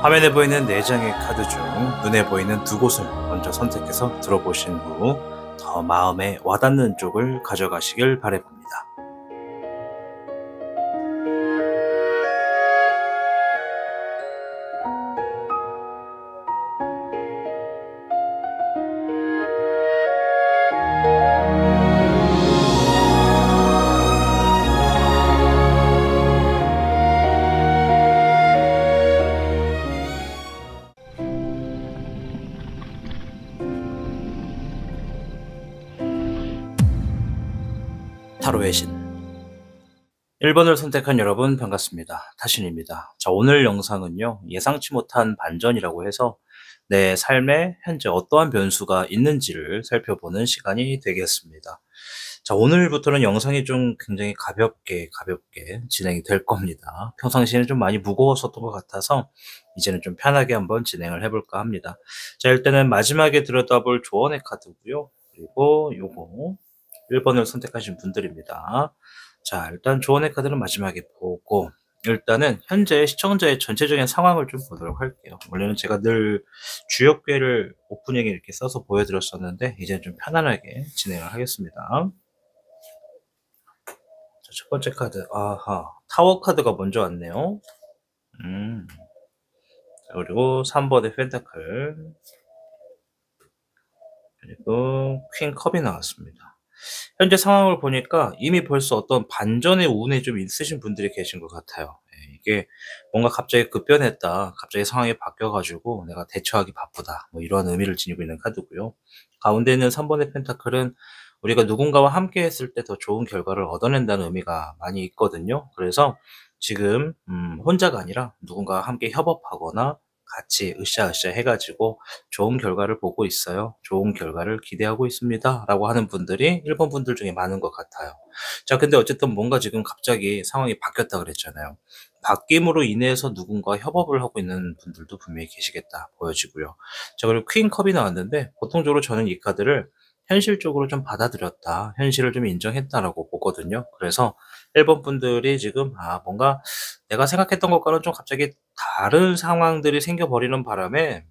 화면에 보이는 4장의 카드 중 눈에 보이는 2곳을 먼저 선택해서 들어보신 후 더 마음에 와닿는 쪽을 가져가시길 바라봅니다. 타로의 신 1번을 선택한 여러분 반갑습니다. 타신입니다. 자, 오늘 영상은요, 예상치 못한 반전이라고 해서 내 삶에 현재 어떠한 변수가 있는지를 살펴보는 시간이 되겠습니다. 자, 오늘부터는 영상이 좀 굉장히 가볍게 진행이 될 겁니다. 평상시에는 좀 많이 무거웠었던 것 같아서 이제는 좀 편하게 한번 진행을 해볼까 합니다. 자, 일단은 마지막에 들여다볼 조언의 카드고요. 그리고 요거 1번을 선택하신 분들입니다. 자, 일단 조언의 카드는 마지막에 보고 일단은 현재 시청자의 전체적인 상황을 좀 보도록 할게요. 원래는 제가 늘 주역괴를 오프닝에 이렇게 써서 보여드렸었는데 이제는 좀 편안하게 진행을 하겠습니다. 자, 첫 번째 카드, 아하, 타워 카드가 먼저 왔네요. 자, 그리고 3번의 펜타클, 그리고 퀸 컵이 나왔습니다. 현재 상황을 보니까 이미 벌써 어떤 반전의 운에 좀 있으신 분들이 계신 것 같아요. 이게 뭔가 갑자기 급변했다, 갑자기 상황이 바뀌어가지고 내가 대처하기 바쁘다, 뭐 이런 의미를 지니고 있는 카드고요. 가운데 있는 3번의 펜타클은 우리가 누군가와 함께 했을 때 더 좋은 결과를 얻어낸다는 의미가 많이 있거든요. 그래서 지금 혼자가 아니라 누군가와 함께 협업하거나 같이 으쌰으쌰 해가지고 좋은 결과를 보고 있어요. 좋은 결과를 기대하고 있습니다. 라고 하는 분들이 1번 분들 중에 많은 것 같아요. 자, 근데 어쨌든 뭔가 지금 갑자기 상황이 바뀌었다 그랬잖아요. 바뀜으로 인해서 누군가 협업을 하고 있는 분들도 분명히 계시겠다 보여지고요. 자, 그리고 퀸 컵이 나왔는데 보통적으로 저는 이 카드를 현실적으로 좀 받아들였다, 현실을 좀 인정했다라고 보거든요. 그래서 1번 분들이 지금 뭔가 내가 생각했던 것과는 좀 갑자기 다른 상황들이 생겨버리는 바람에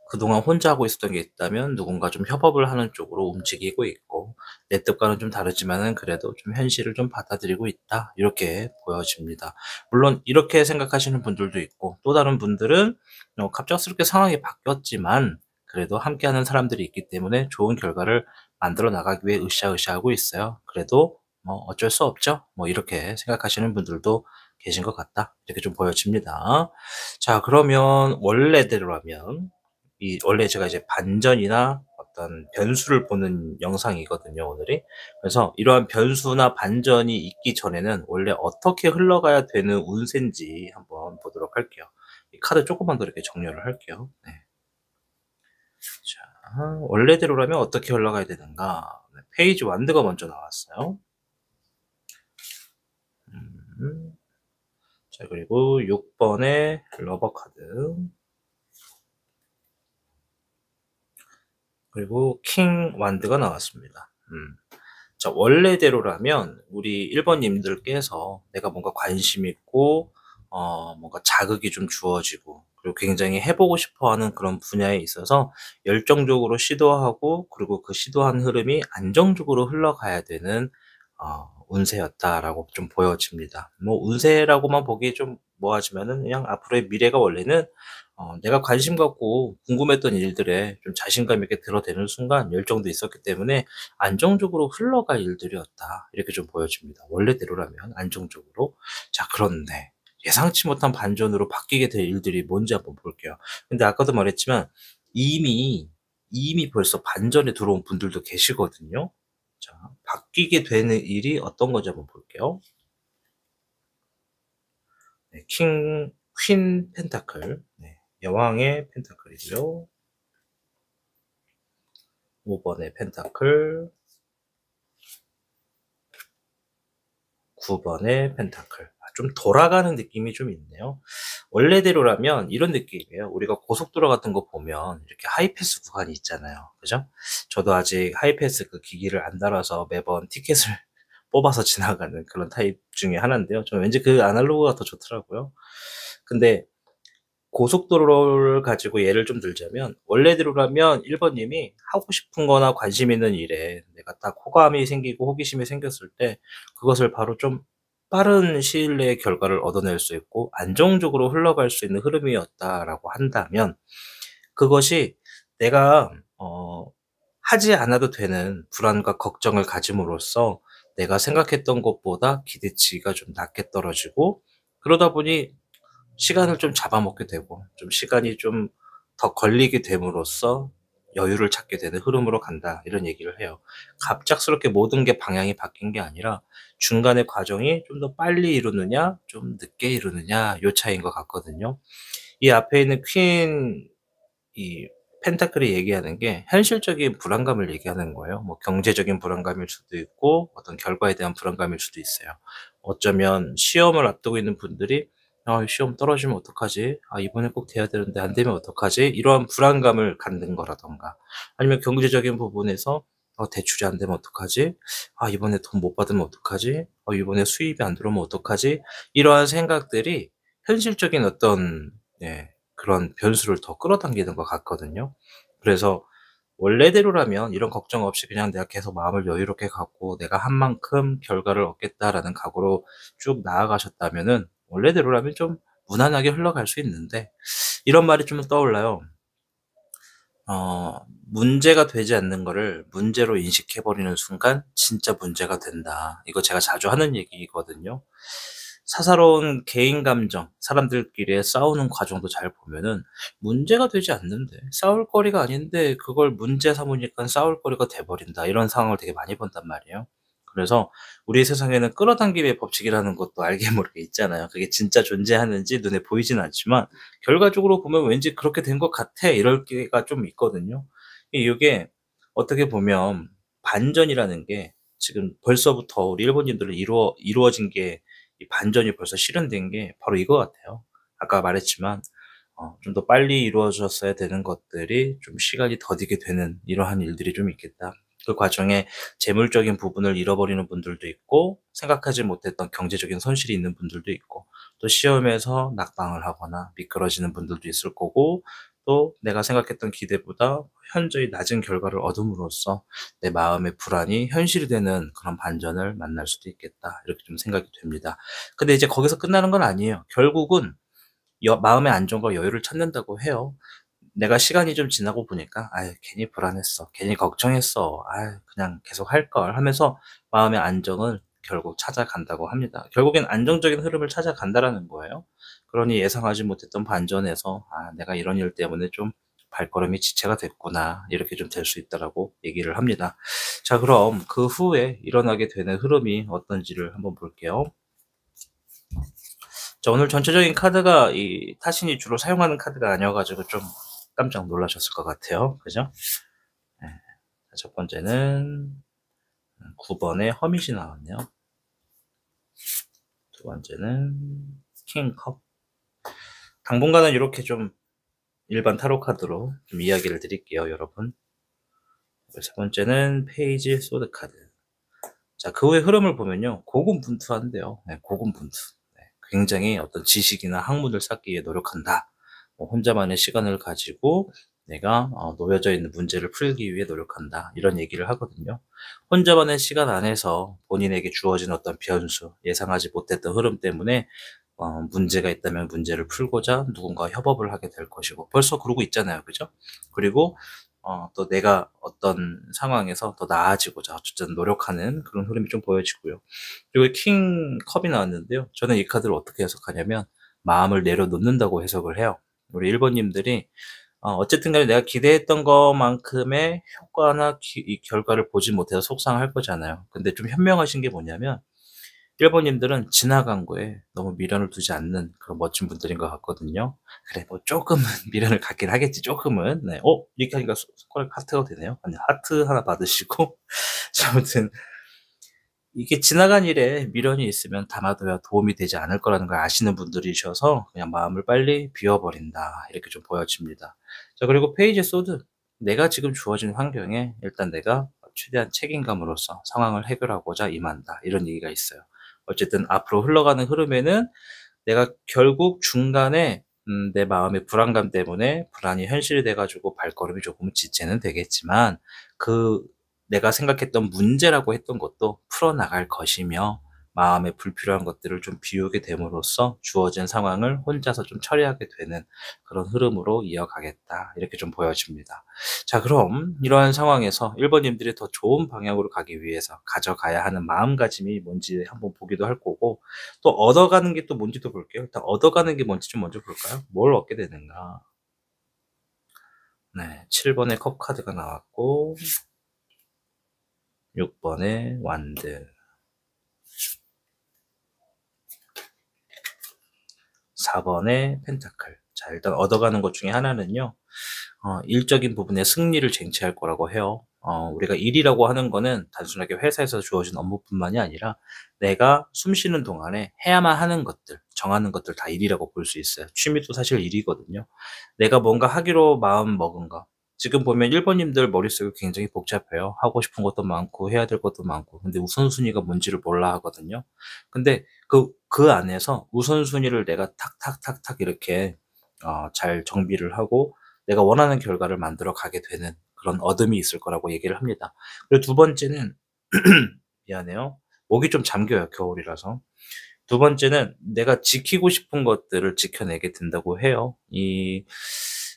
그동안 혼자 하고 있었던 게 있다면 누군가 좀 협업을 하는 쪽으로 움직이고 있고, 내 뜻과는 좀 다르지만은 그래도 좀 현실을 좀 받아들이고 있다, 이렇게 보여집니다. 물론 이렇게 생각하시는 분들도 있고, 또 다른 분들은 갑작스럽게 상황이 바뀌었지만 그래도 함께하는 사람들이 있기 때문에 좋은 결과를 만들어 나가기 위해 으쌰으쌰하고 있어요. 그래도 뭐 어쩔 수 없죠, 뭐 이렇게 생각하시는 분들도 계신 것 같다, 이렇게 좀 보여집니다. 자, 그러면 원래대로라면 원래 제가 이제 반전이나 어떤 변수를 보는 영상이거든요, 오늘이. 그래서 이러한 변수나 반전이 있기 전에는 원래 어떻게 흘러가야 되는 운세인지 한번 보도록 할게요. 이 카드 조금만 더 이렇게 정렬을 할게요. 네. 자, 원래대로라면 어떻게 흘러가야 되는가. 네, 페이지 완드가 먼저 나왔어요. 자, 그리고 6번의 러버 카드, 그리고 킹 완드가 나왔습니다. 자, 원래대로라면 우리 1번님들께서 내가 뭔가 관심 있고 뭔가 자극이 좀 주어지고, 그리고 굉장히 해보고 싶어하는 그런 분야에 있어서 열정적으로 시도하고, 그리고 그 시도한 흐름이 안정적으로 흘러가야 되는 운세였다라고 좀 보여집니다. 뭐 운세라고만 보기 좀 뭐하지만은 그냥 앞으로의 미래가 원래는 내가 관심 갖고 궁금했던 일들에 좀 자신감 있게 들어대는 순간 열정도 있었기 때문에 안정적으로 흘러갈 일들이었다, 이렇게 좀 보여집니다. 원래대로라면 안정적으로. 자, 그런데 예상치 못한 반전으로 바뀌게 될 일들이 뭔지 한번 볼게요. 근데 아까도 말했지만 이미 벌써 반전에 들어온 분들도 계시거든요. 자, 바뀌게 되는 일이 어떤 건지 한번 볼게요. 네, 퀸 펜타클, 네, 여왕의 펜타클이고요. 5번의 펜타클, 9번의 펜타클. 좀 돌아가는 느낌이 좀 있네요. 원래대로라면 이런 느낌이에요. 우리가 고속도로 같은 거 보면 이렇게 하이패스 구간이 있잖아요. 그죠? 저도 아직 하이패스 그 기기를 안 달아서 매번 티켓을 뽑아서 지나가는 그런 타입 중에 하나인데요. 저는 왠지 그 아날로그가 더 좋더라고요. 근데 고속도로를 가지고 예를 좀 들자면 원래대로라면 1 번님이 하고 싶은 거나 관심 있는 일에 내가 딱 호감이 생기고 호기심이 생겼을 때 그것을 바로 좀 빠른 시일 내에 결과를 얻어낼 수 있고 안정적으로 흘러갈 수 있는 흐름이었다라고 한다면 그것이 내가 하지 않아도 되는 불안과 걱정을 가짐으로써 내가 생각했던 것보다 기대치가 좀 낮게 떨어지고 그러다 보니 시간을 좀 잡아먹게 되고 좀 시간이 좀 더 걸리게 됨으로써 여유를 찾게 되는 흐름으로 간다 이런 얘기를 해요. 갑작스럽게 모든 게 방향이 바뀐 게 아니라 중간의 과정이 좀 더 빨리 이루느냐 좀 늦게 이루느냐 요 차이인 것 같거든요. 이 앞에 있는 퀸 이 펜타클이 얘기하는 게 현실적인 불안감을 얘기하는 거예요. 뭐 경제적인 불안감일 수도 있고 어떤 결과에 대한 불안감일 수도 있어요. 어쩌면 시험을 앞두고 있는 분들이 '아 시험 떨어지면 어떡하지? 아 이번에 꼭 돼야 되는데 안 되면 어떡하지?' 이러한 불안감을 갖는 거라든가 아니면 경제적인 부분에서 '대출이 안 되면 어떡하지? 아 이번에 돈 못 받으면 어떡하지? 이번에 수입이 안 들어오면 어떡하지?' 이러한 생각들이 현실적인 어떤 그런 변수를 더 끌어당기는 것 같거든요. 그래서 원래대로라면 이런 걱정 없이 그냥 내가 계속 마음을 여유롭게 갖고 '내가 한 만큼 결과를 얻겠다.'라는 각오로 쭉 나아가셨다면은 원래대로라면 좀 무난하게 흘러갈 수 있는데 이런 말이 좀 떠올라요. "문제가 되지 않는 거를 문제로 인식해 버리는 순간 진짜 문제가 된다." 이거 제가 자주 하는 얘기거든요. 사사로운 개인 감정, 사람들끼리의 싸우는 과정도 잘 보면은 문제가 되지 않는데 싸울 거리가 아닌데 그걸 문제 삼으니깐 싸울 거리가 돼 버린다. 이런 상황을 되게 많이 본단 말이에요. 그래서 우리 세상에는 끌어당김의 법칙이라는 것도 알게 모르게 있잖아요. 그게 진짜 존재하는지 눈에 보이진 않지만 결과적으로 보면 '왠지 그렇게 된 것 같아.' 이럴 때가 좀 있거든요. 이게 어떻게 보면 반전이라는 게 지금 벌써부터 우리 일본인들은 이루어진 게 이 반전이 벌써 실현된 게 바로 이거 같아요. 아까 말했지만 좀 더 빨리 이루어졌어야 되는 것들이 좀 시간이 더디게 되는 이러한 일들이 좀 있겠다. 그 과정에 재물적인 부분을 잃어버리는 분들도 있고 생각하지 못했던 경제적인 손실이 있는 분들도 있고 또 시험에서 낙방을 하거나 미끄러지는 분들도 있을 거고 또 내가 생각했던 기대보다 현저히 낮은 결과를 얻음으로써 내 마음의 불안이 현실이 되는 그런 반전을 만날 수도 있겠다. 이렇게 좀 생각이 됩니다. 근데 이제 거기서 끝나는 건 아니에요. 결국은 마음의 안정과 여유를 찾는다고 해요. 내가 시간이 좀 지나고 보니까 '아유 괜히 불안했어. 괜히 걱정했어. 아유 그냥 계속 할 걸.' 하면서 마음의 안정을 결국 찾아간다고 합니다. 결국엔 안정적인 흐름을 찾아간다라는 거예요. 그러니 예상하지 못했던 반전에서 '아 내가 이런 일 때문에 좀 발걸음이 지체가 됐구나.' 이렇게 좀 될 수 있다라고 얘기를 합니다. 자 그럼 그 후에 일어나게 되는 흐름이 어떤지를 한번 볼게요. 자 오늘 전체적인 카드가 이 타신이 주로 사용하는 카드가 아니어 가지고 좀 깜짝 놀라셨을 것 같아요. 그죠? 예. 첫 번째는 9 번의 허밋이 나왔네요. 두 번째는 킹 컵. 당분간은 이렇게 좀 일반 타로 카드로 좀 이야기를 드릴게요, 여러분. 세 번째는 페이지 소드 카드. 자, 그 후의 흐름을 보면요. 고군분투한대요. 네, 고군분투. 네, 굉장히 어떤 지식이나 학문을 쌓기 위해 노력한다. 뭐 혼자만의 시간을 가지고 내가 놓여져 있는 문제를 풀기 위해 노력한다. 이런 얘기를 하거든요. 혼자만의 시간 안에서 본인에게 주어진 어떤 변수, 예상하지 못했던 흐름 때문에 문제가 있다면 문제를 풀고자 누군가와 협업을 하게 될 것이고 벌써 그러고 있잖아요. 그죠? 그리고 또 내가 어떤 상황에서 더 나아지고자 어쨌든 노력하는 그런 흐름이 좀 보여지고요. 그리고 킹 컵이 나왔는데요. 저는 이 카드를 어떻게 해석하냐면 마음을 내려놓는다고 해석을 해요. 우리 1 번님들이 어쨌든 간에 내가 기대했던 것만큼의 효과나 이 결과를 보지 못해서 속상할 거잖아요. 근데 좀 현명하신 게 뭐냐면 1 번님들은 지나간 거에 너무 미련을 두지 않는 그런 멋진 분들인 것 같거든요. 그래 뭐 쪼끔은 미련을 갖긴 하겠지 쪼끔은. 네. 이렇게 하니까 손가락에 하트가 되네요. 아니 하트 하나 받으시고 자 아무튼 이게 지나간 일에 미련이 있으면 담아둬야 도움이 되지 않을 거라는 걸 아시는 분들이셔서 그냥 마음을 빨리 비워 버린다 이렇게 좀 보여집니다. 자 그리고 페이지 소드. 내가 지금 주어진 환경에 일단 내가 최대한 책임감으로써 상황을 해결하고자 임한다. 이런 얘기가 있어요. 어쨌든 앞으로 흘러가는 흐름에는 내가 결국 중간에 내 마음의 불안감 때문에 불안이 현실이 돼 가지고 발걸음이 조금은 지체는 되겠지만 그 내가 생각했던 문제라고 했던 것도 풀어나갈 것이며 마음에 불필요한 것들을 좀 비우게 됨으로써 주어진 상황을 혼자서 좀 처리하게 되는 그런 흐름으로 이어가겠다. 이렇게 좀 보여집니다. 자, 그럼 이러한 상황에서 1 번님들이 더 좋은 방향으로 가기 위해서 가져가야 하는 마음가짐이 뭔지 한번 보기도 할 거고, 또 얻어가는 게 또 뭔지도 볼게요. 일단 얻어가는 게 뭔지 좀 먼저 볼까요? 뭘 얻게 되는가? 네, 7 번의 컵 카드가 나왔고 6 번의 완드, 4 번의 펜타클. 자, 일단 얻어가는 것 중에 하나는요. 일적인 부분에 승리를 쟁취할 거라고 해요. 우리가 일이라고 하는 거는 단순하게 회사에서 주어진 업무뿐만이 아니라 내가 숨 쉬는 동안에 해야만 하는 것들, 정하는 것들 다 일이라고 볼 수 있어요. 취미도 사실 일이거든요. 내가 뭔가 하기로 마음 먹은 거. 지금 보면 1 번님들 머릿속이 굉장히 복잡해요. 하고 싶은 것도 많고 해야 될 것도 많고. 근데 우선순위가 뭔지를 몰라 하거든요. 근데 그 안에서 우선순위를 내가 탁탁탁탁 이렇게 잘 정비를 하고 내가 원하는 결과를 만들어 가게 되는 그런 얻음이 있을 거라고 얘기를 합니다. 그리고 두 번째는 미안해요. 목이 좀 잠겨요, 겨울이라서. 두 번째는 내가 지키고 싶은 것들을 지켜내게 된다고 해요. 이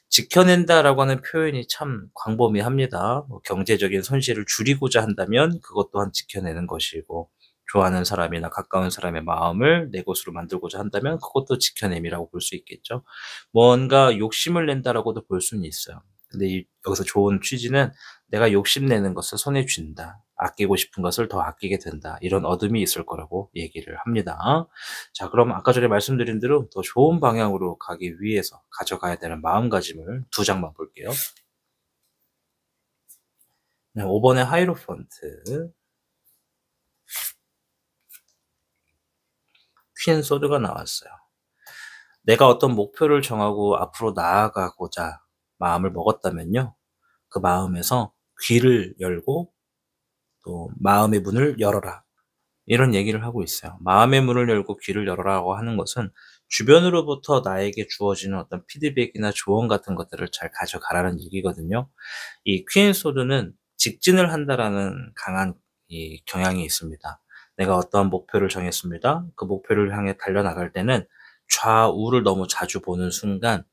지켜낸다라고 하는 표현이 참 광범위합니다. 뭐 경제적인 손실을 줄이고자 한다면 그것 또한 지켜내는 것이고, 좋아하는 사람이나 가까운 사람의 마음을 내 것으로 만들고자 한다면 그것도 지켜냄이라고 볼 수 있겠죠. 뭔가 욕심을 낸다라고도 볼 수는 있어요. 근데 여기서 좋은 취지는 내가 욕심내는 것을 손에 쥔다. 아끼고 싶은 것을 더 아끼게 된다. 이런 얻음이 있을 거라고 얘기를 합니다. 자, 그럼 아까 전에 말씀드린 대로 더 좋은 방향으로 가기 위해서 가져가야 되는 마음가짐을 두 장만 볼게요. 네, 5번의 하이로펀트, 퀸 소드가 나왔어요. 내가 어떤 목표를 정하고 앞으로 나아가고자 마음을 먹었다면요. 그 마음에서 귀를 열고 또 마음의 문을 열어라. 이런 얘기를 하고 있어요. 마음의 문을 열고 귀를 열어라고 하는 것은 주변으로부터 나에게 주어지는 어떤 피드백이나 조언 같은 것들을 잘 가져가라는 얘기거든요. 이 퀸 소드는 직진을 한다라는 강한 이 경향이 있습니다. 내가 어떠한 목표를 정했습니다. 그 목표를 향해 달려나갈 때는 좌우를 너무 자주 보는 순간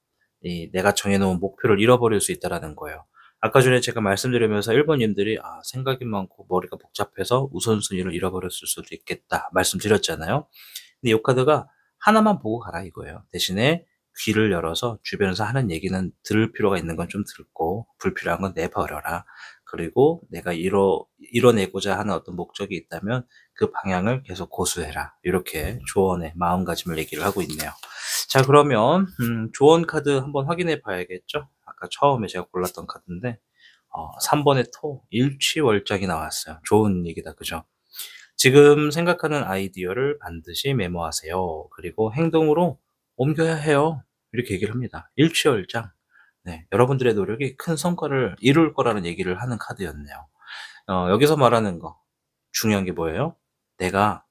이 내가 정해 놓은 목표를 잃어버릴 수 있다라는 거예요. 아까 전에 제가 말씀드리면서 1 번님들이 생각이 많고 머리가 복잡해서 우선순위를 잃어버렸을 수도 있겠다." 말씀드렸잖아요. 근데 요 카드가 하나만 보고 가라 이거예요. 대신에 귀를 열어서 주변에서 하는 얘기는 들을 필요가 있는 건 좀 듣고 불필요한 건 내버려라. 그리고 내가 이뤄내고자 하는 어떤 목적이 있다면 그 방향을 계속 고수해라. 이렇게 조언의 마음가짐을 얘기를 하고 있네요. 자, 그러면 조언 카드 한번 확인해 봐야겠죠? 아까 처음에 제가 골랐던 카드인데 3 번의 토, 일취월장이 나왔어요. 좋은 얘기다. 그죠? 지금 생각하는 아이디어를 반드시 메모하세요. 그리고 행동으로 옮겨야 해요. 이렇게 얘기를 합니다. 일취월장. 네, 여러분들의 노력이 큰 성과를 이룰 거라는 얘기를 하는 카드였네요. 여기서 말하는 거 중요한 게 뭐예요? 내가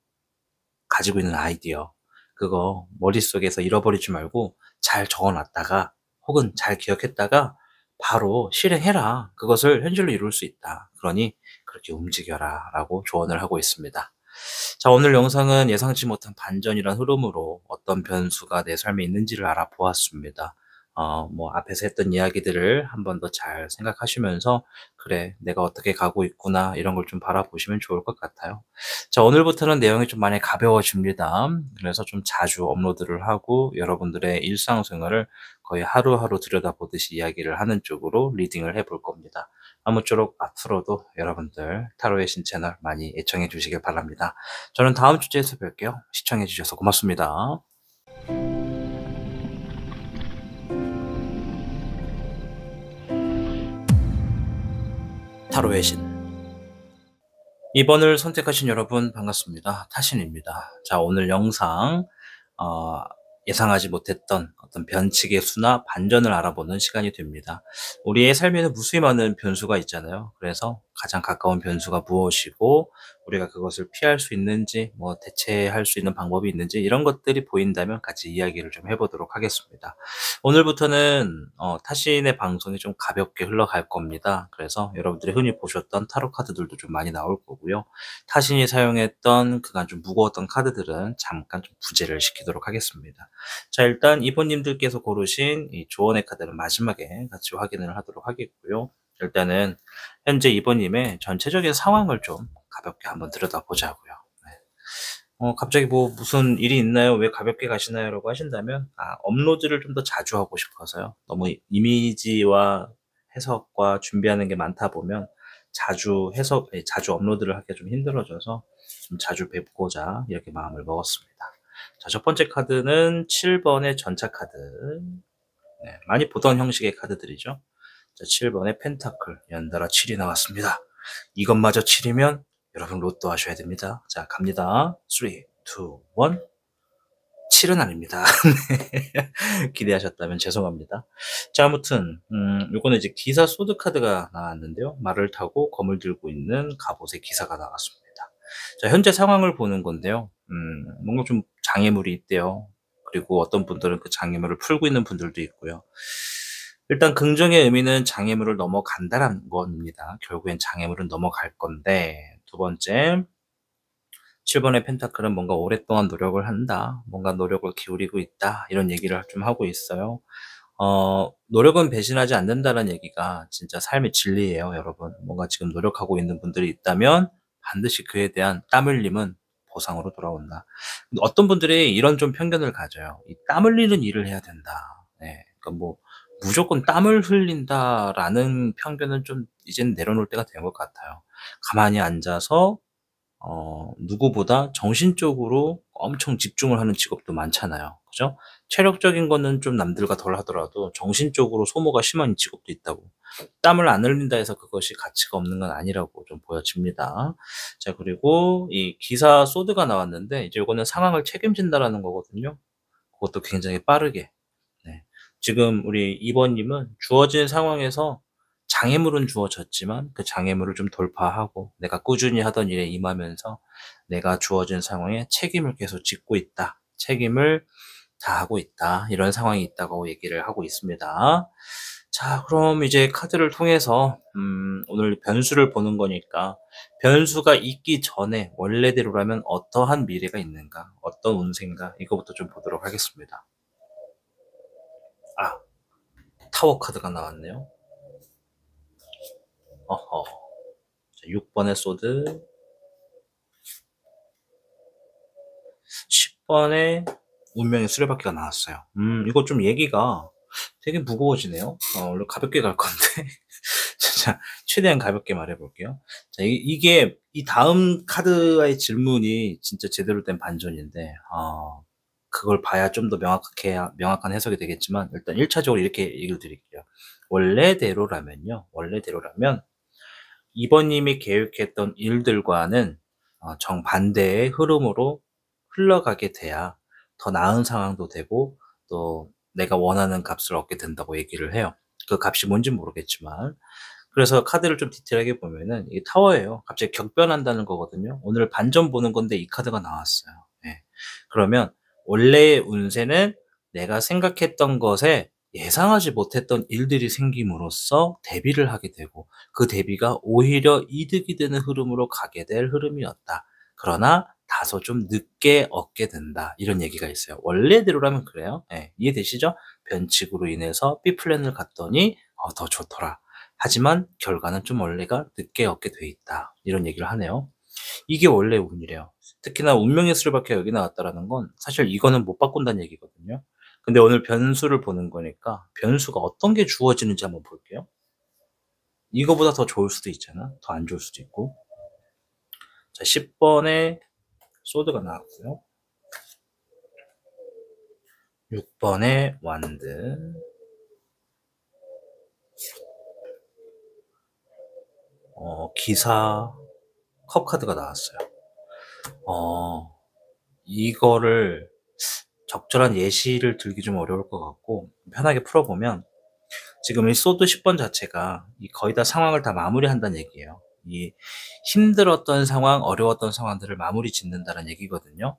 가지고 있는 아이디어, 그거 머릿속에서 잃어버리지 말고 잘 적어 놨다가 혹은 잘 기억했다가 바로 실행해라. 그것을 현실로 이룰 수 있다. 그러니 그렇게 움직여라 라고 조언을 하고 있습니다. 자, 오늘 영상은 예상치 못한 반전이란 흐름으로 어떤 변수가 내 삶에 있는지를 알아보았습니다. 뭐 앞에서 했던 이야기들을 한 번 더 잘 생각하시면서 '그래, 내가 어떻게 가고 있구나.' 이런 걸 좀 바라보시면 좋을 것 같아요. 자, 오늘부터는 내용이 좀 많이 가벼워집니다. 그래서 좀 자주 업로드를 하고 여러분들의 일상생활을 거의 하루하루 들여다보듯이 이야기를 하는 쪽으로 리딩을 해볼 겁니다. 아무쪼록 앞으로도 여러분들 타로의 신 채널 많이 애청해 주시길 바랍니다. 저는 다음 주제에서 뵐게요. 시청해 주셔서 고맙습니다. 타로의 신. 2번을 선택하신 여러분 반갑습니다. 타신입니다. 자, 오늘 영상 어, 예상하지 못했던 어떤 변칙의 수나 반전을 알아보는 시간이 됩니다. 우리의 삶에는 무수히 많은 변수가 있잖아요. 그래서 가장 가까운 변수가 무엇이고 우리가 그것을 피할 수 있는지 뭐 대체할 수 있는 방법이 있는지 이런 것들이 보인다면 같이 이야기를 좀 해 보도록 하겠습니다. 오늘부터는 타신의 방송이 좀 가볍게 흘러갈 겁니다. 그래서 여러분들이 흔히 보셨던 타로 카드들도 좀 많이 나올 거고요. 타신이 사용했던 그간 좀 무거웠던 카드들은 잠깐 좀 부재를 시키도록 하겠습니다. 자, 일단 이번님들께서 고르신 이 조언의 카드는 마지막에 같이 확인을 하도록 하겠고요. 일단은 현재 이번님의 전체적인 상황을 좀 가볍게 한번 들여다보자고요. 네. 갑자기 뭐 무슨 일이 있나요? 왜 가볍게 가시나요? 라고 하신다면, 업로드를 좀 더 자주 하고 싶어서요. 너무 이미지와 해석과 준비하는 게 많다 보면 자주 업로드를 하기가 좀 힘들어져서 좀 자주 뵙고자 이렇게 마음을 먹었습니다. 자, 첫 번째 카드는 7번의 전차 카드. 네, 많이 보던 형식의 카드들이죠. 자, 7번의 펜타클, 연달아 7이 나왔습니다. 이것마저 7이면 여러분 로또 하셔야 됩니다. 자, 갑니다. 3, 2, 1. 7은 아닙니다. 네. 기대하셨다면 죄송합니다. 자, 아무튼 요거는 이제 기사 소드 카드가 나왔는데요. 말을 타고 검을 들고 있는 갑옷의 기사가 나왔습니다. 자, 현재 상황을 보는 건데요. 뭔가 좀 장애물이 있대요. 그리고 어떤 분들은 그 장애물을 풀고 있는 분들도 있고요. 일단 긍정의 의미는 장애물을 넘어간다라는 겁니다. 결국엔 장애물은 넘어갈 건데, 두 번째 7번의 펜타클은 뭔가 오랫동안 노력을 한다. 뭔가 노력을 기울이고 있다. 이런 얘기를 좀 하고 있어요. 노력은 배신하지 않는다는 얘기가 진짜 삶의 진리예요, 여러분. 뭔가 지금 노력하고 있는 분들이 있다면 반드시 그에 대한 땀 흘림은 보상으로 돌아온다. 근데 어떤 분들이 이런 좀 편견을 가져요. 이 땀 흘리는 일을 해야 된다. 네. 그러니까 뭐 무조건 땀을 흘린다라는 편견은 좀 이제는 내려놓을 때가 된 것 같아요. 가만히 앉아서 누구보다 정신적으로 엄청 집중을 하는 직업도 많잖아요. 그죠? 체력적인 거는 좀 남들과 덜 하더라도 정신적으로 소모가 심한 직업도 있다고. 땀을 안 흘린다 해서 그것이 가치가 없는 건 아니라고 좀 보여집니다. 자, 그리고 이 기사 소드가 나왔는데 이제 이거는 상황을 책임진다라는 거거든요. 그것도 굉장히 빠르게. 네. 지금 우리 2번님은 주어진 상황에서 장애물은 주어졌지만 그 장애물을 좀 돌파하고 내가 꾸준히 하던 일에 임하면서 내가 주어진 상황에 책임을 계속 짓고 있다. 책임을 다하고 있다. 이런 상황이 있다고 얘기를 하고 있습니다. 자, 그럼 이제 카드를 통해서 오늘 변수를 보는 거니까 변수가 있기 전에 원래대로라면 어떠한 미래가 있는가, 어떤 운세인가 이거부터 좀 보도록 하겠습니다. 타워 카드가 나왔네요. 어허. 자, 6번의 소드, 10번의 운명의 수레바퀴가 나왔어요. 이거 좀 얘기가 되게 무거워지네요. 원래 가볍게 갈 건데. 자, 최대한 가볍게 말해볼게요. 자, 이게, 이 다음 카드와의 질문이 진짜 제대로 된 반전인데, 그걸 봐야 좀 더 명확한 해석이 되겠지만, 일단 1차적으로 이렇게 얘기를 드릴게요. 원래대로라면, 이번님이 계획했던 일들과는 정반대의 흐름으로 흘러가게 돼야 더 나은 상황도 되고 또 내가 원하는 값을 얻게 된다고 얘기를 해요. 그 값이 뭔진 모르겠지만. 그래서 카드를 좀 디테일하게 보면은 이게 타워예요. 갑자기 격변한다는 거거든요. 오늘 반전 보는 건데 이 카드가 나왔어요. 예. 그러면 원래의 운세는 내가 생각했던 것에 예상하지 못했던 일들이 생김으로써 대비를 하게 되고 그 대비가 오히려 이득이 되는 흐름으로 가게 될 흐름이었다. 그러나 다소 좀 늦게 얻게 된다. 이런 얘기가 있어요. 원래대로라면 그래요. 예, 이해되시죠? 변칙으로 인해서 B 플랜을 갔더니 더 좋더라. 하지만 결과는 좀 원래가 늦게 얻게 돼 있다. 이런 얘기를 하네요. 이게 원래 운이래요. 특히나 운명의 수레바퀴가 여기 나왔다라는 건 사실 이거는 못 바꾼다는 얘기거든요. 근데 오늘 변수를 보는 거니까 변수가 어떤 게 주어지는지 한번 볼게요. 이거보다 더 좋을 수도 있잖아. 더 안 좋을 수도 있고. 자, 10번에 소드가 나왔고요. 6번에 완드. 기사 컵 카드가 나왔어요. 이거를 적절한 예시를 들기 좀 어려울 것 같고 편하게 풀어보면 지금 이 소드 10번 자체가 거의 다 상황을 다 마무리한다는 얘기예요. 이 힘들었던 상황, 어려웠던 상황들을 마무리 짓는다는 얘기거든요.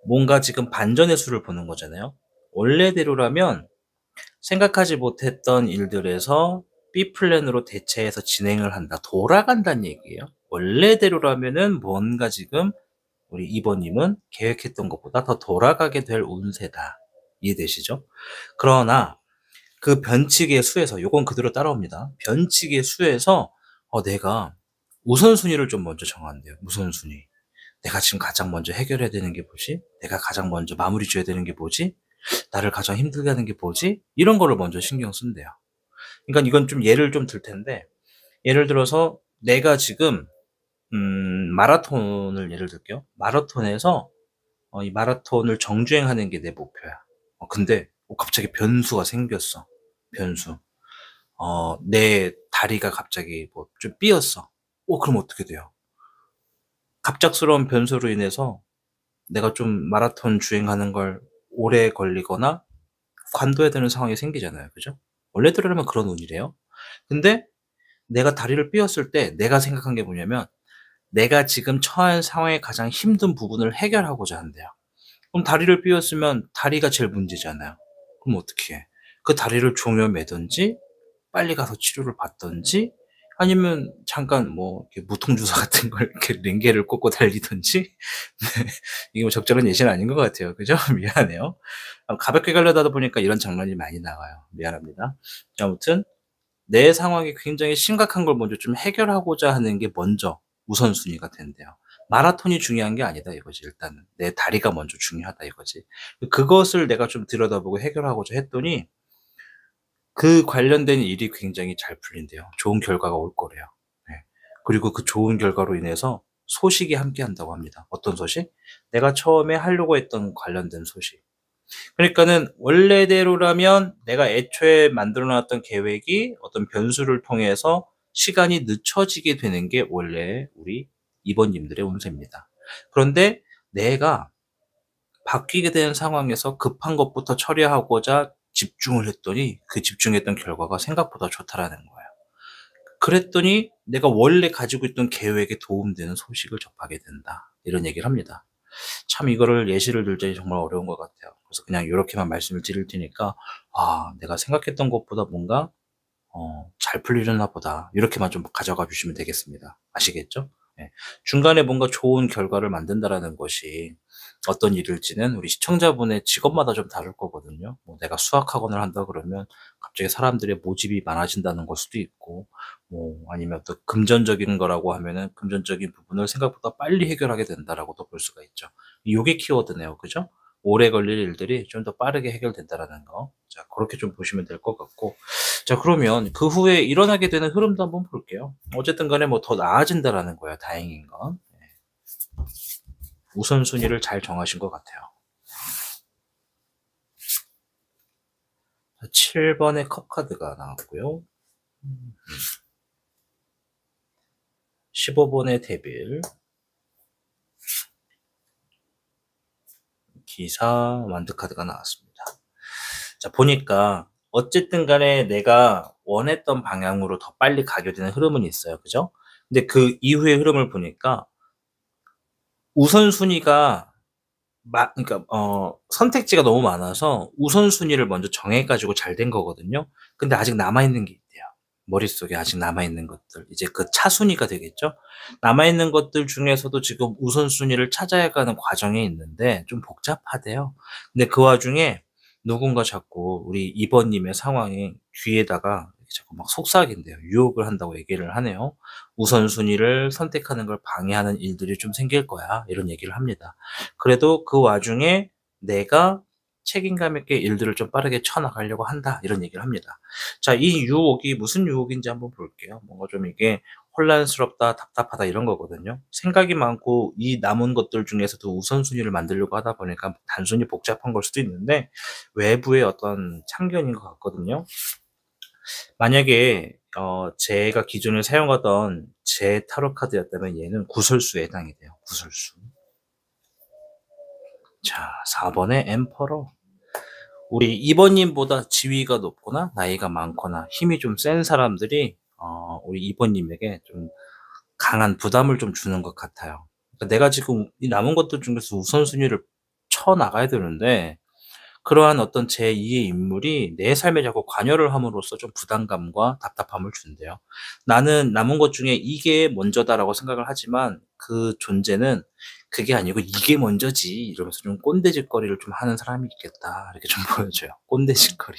뭔가 지금 반전의 수를 보는 거잖아요. 원래대로라면 생각하지 못했던 일들에서 B 플랜으로 대체해서 진행을 한다. 돌아간다는 얘기예요. 원래대로라면은 뭔가 지금 우리 2 번님은 계획했던 것보다 더 돌아가게 될 운세다. 이해되시죠? 그러나 그 변칙의 수에서 요건 그대로 따라옵니다. 변칙의 수에서 내가 우선순위를 좀 먼저 정한대요. 우선순위. 내가 지금 가장 먼저 해결해야 되는 게 뭐지? 내가 가장 먼저 마무리 지어야 되는 게 뭐지? 나를 가장 힘들게 하는 게 뭐지? 이런 거를 먼저 신경 쓴대요. 그러니까 이건 좀 예를 좀 들 텐데, 예를 들어서 내가 지금 마라톤을 예를 들게요. 마라톤에서 이 마라톤을 정주행하는 게 내 목표야. 근데 갑자기 변수가 생겼어. 변수. 내 다리가 갑자기 뭐 좀 삐었어. 그럼 어떻게 돼요? 갑작스러운 변수로 인해서 내가 좀 마라톤 주행하는 걸 오래 걸리거나 관둬야 되는 상황이 생기잖아요. 그죠? 원래대로라면 그런 운이래요. 근데 내가 다리를 삐었을 때 내가 생각한 게 뭐냐면, 내가 지금 처한 상황의 가장 힘든 부분을 해결하고자 한대요. 그럼 다리를 삐었으면 다리가 제일 문제잖아요. 그럼 어떻게 해? 그 다리를 종여 매든지 빨리 가서 치료를 받든지, 아니면 잠깐 뭐 이렇게 무통주사 같은 걸 이렇게 링겔을 꽂고 달리든지. 네. 이게 뭐 적절한 예시는 아닌 것 같아요. 그죠? 미안해요. 가볍게 가려다 보니까 이런 장면이 많이 나와요. 미안합니다. 아무튼 내 상황이 굉장히 심각한 걸 먼저 좀 해결하고자 하는 게 먼저 우선순위가 된대요. 마라톤이 중요한 게 아니다 이거지 일단은. 내 다리가 먼저 중요하다 이거지. 그것을 내가 좀 들여다보고 해결하고자 했더니 그 관련된 일이 굉장히 잘 풀린대요. 좋은 결과가 올 거래요. 네. 그리고 그 좋은 결과로 인해서 소식이 함께한다고 합니다. 어떤 소식? 내가 처음에 하려고 했던 관련된 소식. 그러니까는 원래대로라면 내가 애초에 만들어 놨던 계획이 어떤 변수를 통해서 시간이 늦춰지게 되는 게 원래 우리 2 번님들의 운세입니다. 그런데 내가 바뀌게 된 상황에서 급한 것부터 처리하고자 집중을 했더니 그 집중했던 결과가 생각보다 좋다라는 거예요. 그랬더니 내가 원래 가지고 있던 계획에 도움되는 소식을 접하게 된다. 이런 얘기를 합니다. 참 이거를 예시를 들자니 정말 어려운 것 같아요. 그래서 그냥 요렇게만 말씀을 드릴 테니까 '아 내가 생각했던 것보다 뭔가 잘 풀리려나 보다.' 이렇게만 좀 가져가 주시면 되겠습니다. 아시겠죠? 예. 중간에 뭔가 좋은 결과를 만든다라는 것이 어떤 일일지는 우리 시청자분의 직업마다 좀 다를 거거든요. 뭐 내가 수학 학원을 한다 그러면 갑자기 사람들의 모집이 많아진다는 걸 수도 있고, 뭐 아니면 또 금전적인 거라고 하면은 금전적인 부분을 생각보다 빨리 해결하게 된다라고도 볼 수가 있죠. 요게 키워드네요. 그죠? 오래 걸릴 일들이 좀 더 빠르게 해결된다라는 거. 자, 그렇게 좀 보시면 될 것 같고. 자, 그러면 그 후에 일어나게 되는 흐름도 한번 볼게요. 어쨌든 간에 뭐 더 나아진다라는 거야, 다행인 건. 네. 우선순위를 잘 정하신 것 같아요. 7번의 컵 카드가 나왔고요. 15번의 데빌, 기사, 완드 카드가 나왔습니다. 자, 보니까 어쨌든 간에 내가 원했던 방향으로 더 빨리 가게 되는 흐름은 있어요. 그죠? 근데 그 이후의 흐름을 보니까 우선순위가 그러니까 선택지가 너무 많아서 우선순위를 먼저 정해 가지고 잘 된 거거든요. 근데 아직 남아 있는 게 있대요. 머릿속에 아직 남아 있는 것들. 이제 그 차순위가 되겠죠. 남아 있는 것들 중에서도 지금 우선순위를 찾아야 가는 과정에 있는데 좀 복잡하대요. 근데 그 와중에 누군가 자꾸 우리 2 번님의 상황이 귀에다가 자꾸 막 속삭인대요. 유혹을 한다고 얘기를 하네요. "우선순위를 선택하는 걸 방해하는 일들이 좀 생길 거야." 이런 얘기를 합니다. 그래도 그 와중에 "내가 책임감 있게 일들을 좀 빠르게 쳐나가려고 한다." 이런 얘기를 합니다. 자, 이 유혹이 무슨 유혹인지 한번 볼게요. 뭔가 좀 이게 혼란스럽다, 답답하다 이런 거거든요. 생각이 많고 이 남은 것들 중에서도 우선순위를 만들려고 하다 보니까 단순히 복잡한 걸 수도 있는데 외부의 어떤 참견인 것 같거든요. 만약에 제가 기존에 사용하던 제 타로 카드였다면 얘는 구설수에 해당이 돼요. 구설수. 자, 4번의 엠퍼러. 우리 2 번님보다 지위가 높거나 나이가 많거나 힘이 좀 센 사람들이 우리 2 번님에게 좀 강한 부담을 좀 주는 것 같아요. 그러니까 내가 지금 이 남은 것들 중에서 우선순위를 쳐 나가야 되는데 그러한 어떤 제2의 인물이 내 삶에 자꾸 관여를 함으로써 좀 부담감과 답답함을 준대요. 나는 남은 것 중에 '이게 먼저다.'라고 생각을 하지만 그 존재는 '그게 아니고 이게 먼저지.' 이러면서 좀 꼰대짓거리를 좀 하는 사람이 있겠다. 이렇게 좀 보여져요. 꼰대짓거리.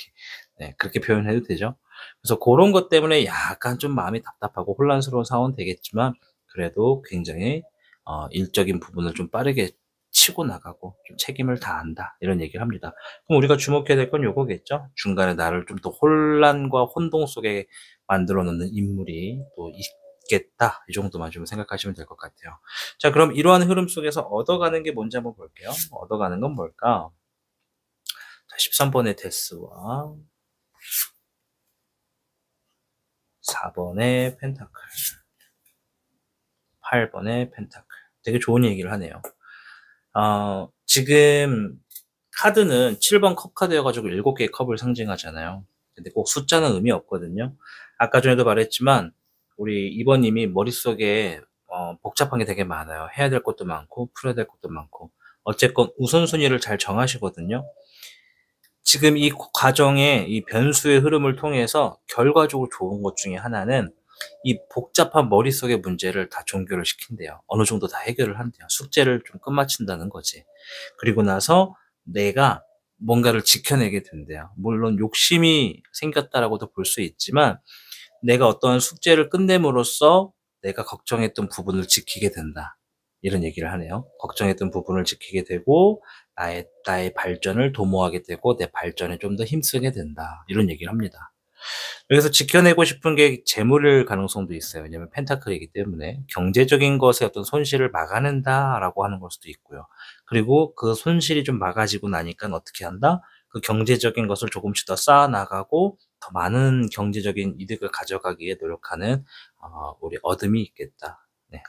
네, 그렇게 표현해도 되죠. 그래서 고런 것 때문에 약간 좀 마음이 답답하고 혼란스러운 상황은 되겠지만 그래도 굉장히 일적인 부분을 좀 빠르게 치고 나가고 좀 책임을 다한다. 이런 얘기를 합니다. 그럼 우리가 주목해야 될 건 요거겠죠. 중간에 나를 좀 더 혼란과 혼동 속에 만들어 놓는 인물이 또 있겠다. 이 정도만 좀 생각하시면 될 것 같아요. 자, 그럼 이러한 흐름 속에서 얻어가는 게 뭔지 한번 볼게요. 얻어가는 건 뭘까? 자, 13번의 데스와 4번의 펜타클, 8번의 펜타클. 되게 좋은 얘기를 하네요. 지금 카드는 7번 컵 카드여 가지고 7개의 컵을 상징하잖아요. 근데 꼭 숫자는 의미 없거든요. 아까 전에도 말했지만 우리 2 번님이 머릿속에 복잡한 게 되게 많아요. 해야 될 것도 많고 풀어야 될 것도 많고. 어쨌건 우선순위를 잘 정하시거든요. 지금 이 과정의 이 변수의 흐름을 통해서 결과적으로 좋은 것 중에 하나는 이 복잡한 머릿속의 문제를 다 종결을 시킨대요. 어느 정도 다 해결을 한대요. 숙제를 좀 끝마친다는 거지. 그리고 나서 내가 뭔가를 지켜내게 된대요. 물론 욕심이 생겼다라고도 볼 수 있지만 내가 어떠한 숙제를 끝냄으로써 내가 걱정했던 부분을 지키게 된다. 이런 얘기를 하네요. 걱정했던 부분을 지키게 되고 나의 발전을 도모하게 되고 내 발전에 좀 더 힘쓰게 된다. 이런 얘기를 합니다. 여기서 지켜내고 싶은 게 재물일 가능성도 있어요. 왜냐하면 펜타클이기 때문에 경제적인 것의 어떤 손실을 막아낸다라고 하는 걸 수도 있고요. 그리고 그 손실이 좀 막아지고 나니까 어떻게 한다? 그 경제적인 것을 조금씩 더 쌓아 나가고 더 많은 경제적인 이득을 가져가기에 노력하는 우리 어둠이 있겠다. 네,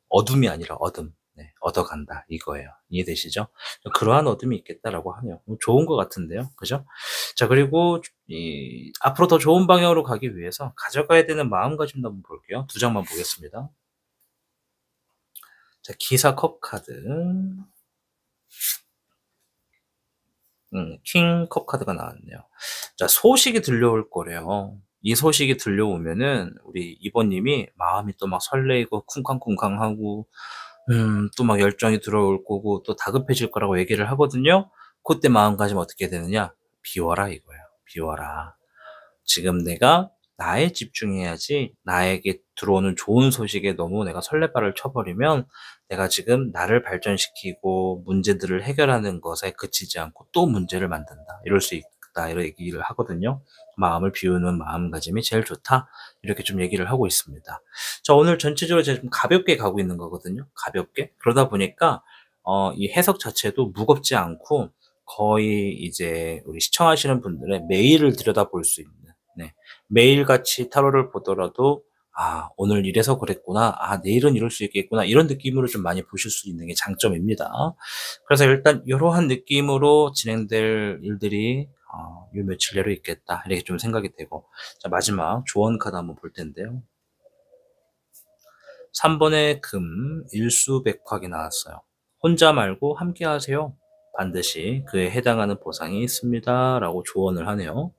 어둠이 아니라 어둠. 네, 얻어간다 이거예요. 이해되시죠? 그러한 어둠이 있겠다라고 하네요. 좋은 것 같은데요, 그죠? 자, 그리고 앞으로 더 좋은 방향으로 가기 위해서 가져가야 되는 마음가짐도 한번 볼게요. 두 장만 보겠습니다. 자, 기사 컵 카드, 킹 컵 카드가 나왔네요. 자, 소식이 들려올 거래요. 이 소식이 들려오면은 우리 2 번님이 마음이 또 막 설레이고 쿵쾅쿵쾅하고 또 막 열정이 들어올 거고 또 다급해질 거라고 얘기를 하거든요. 그때 마음가짐 어떻게 되느냐? 비워라 이거예요. 비워라. 지금 내가 나에 집중해야지 나에게 들어오는 좋은 소식에 너무 내가 설레발을 쳐버리면 내가 지금 나를 발전시키고 문제들을 해결하는 것에 그치지 않고 또 문제를 만든다. 이럴 수 있다. 이런 얘기를 하거든요. 마음을 비우는 마음가짐이 제일 좋다. 이렇게 좀 얘기를 하고 있습니다. 자, 오늘 전체적으로 제가 좀 가볍게 가고 있는 거거든요. 가볍게. 그러다 보니까 이 해석 자체도 무겁지 않고 거의 이제 우리 시청하시는 분들의 메일을 들여다볼 수 있는, 네, 매일같이 타로를 보더라도 '아, 오늘 이래서 그랬구나. 아, 내일은 이럴 수 있겠구나.' 이런 느낌으로 좀 많이 보실 수 있는 게 장점입니다. 그래서 일단 요러한 느낌으로 진행될 일들이 요 며칠 내로 있겠다. 이렇게 좀 생각이 되고. 자, 마지막 조언 카드 한번 볼 텐데요. 3 번의 금, 일수백확이 나왔어요. "혼자 말고 함께 하세요. 반드시 그에 해당하는 보상이 있습니다."라고 조언을 하네요.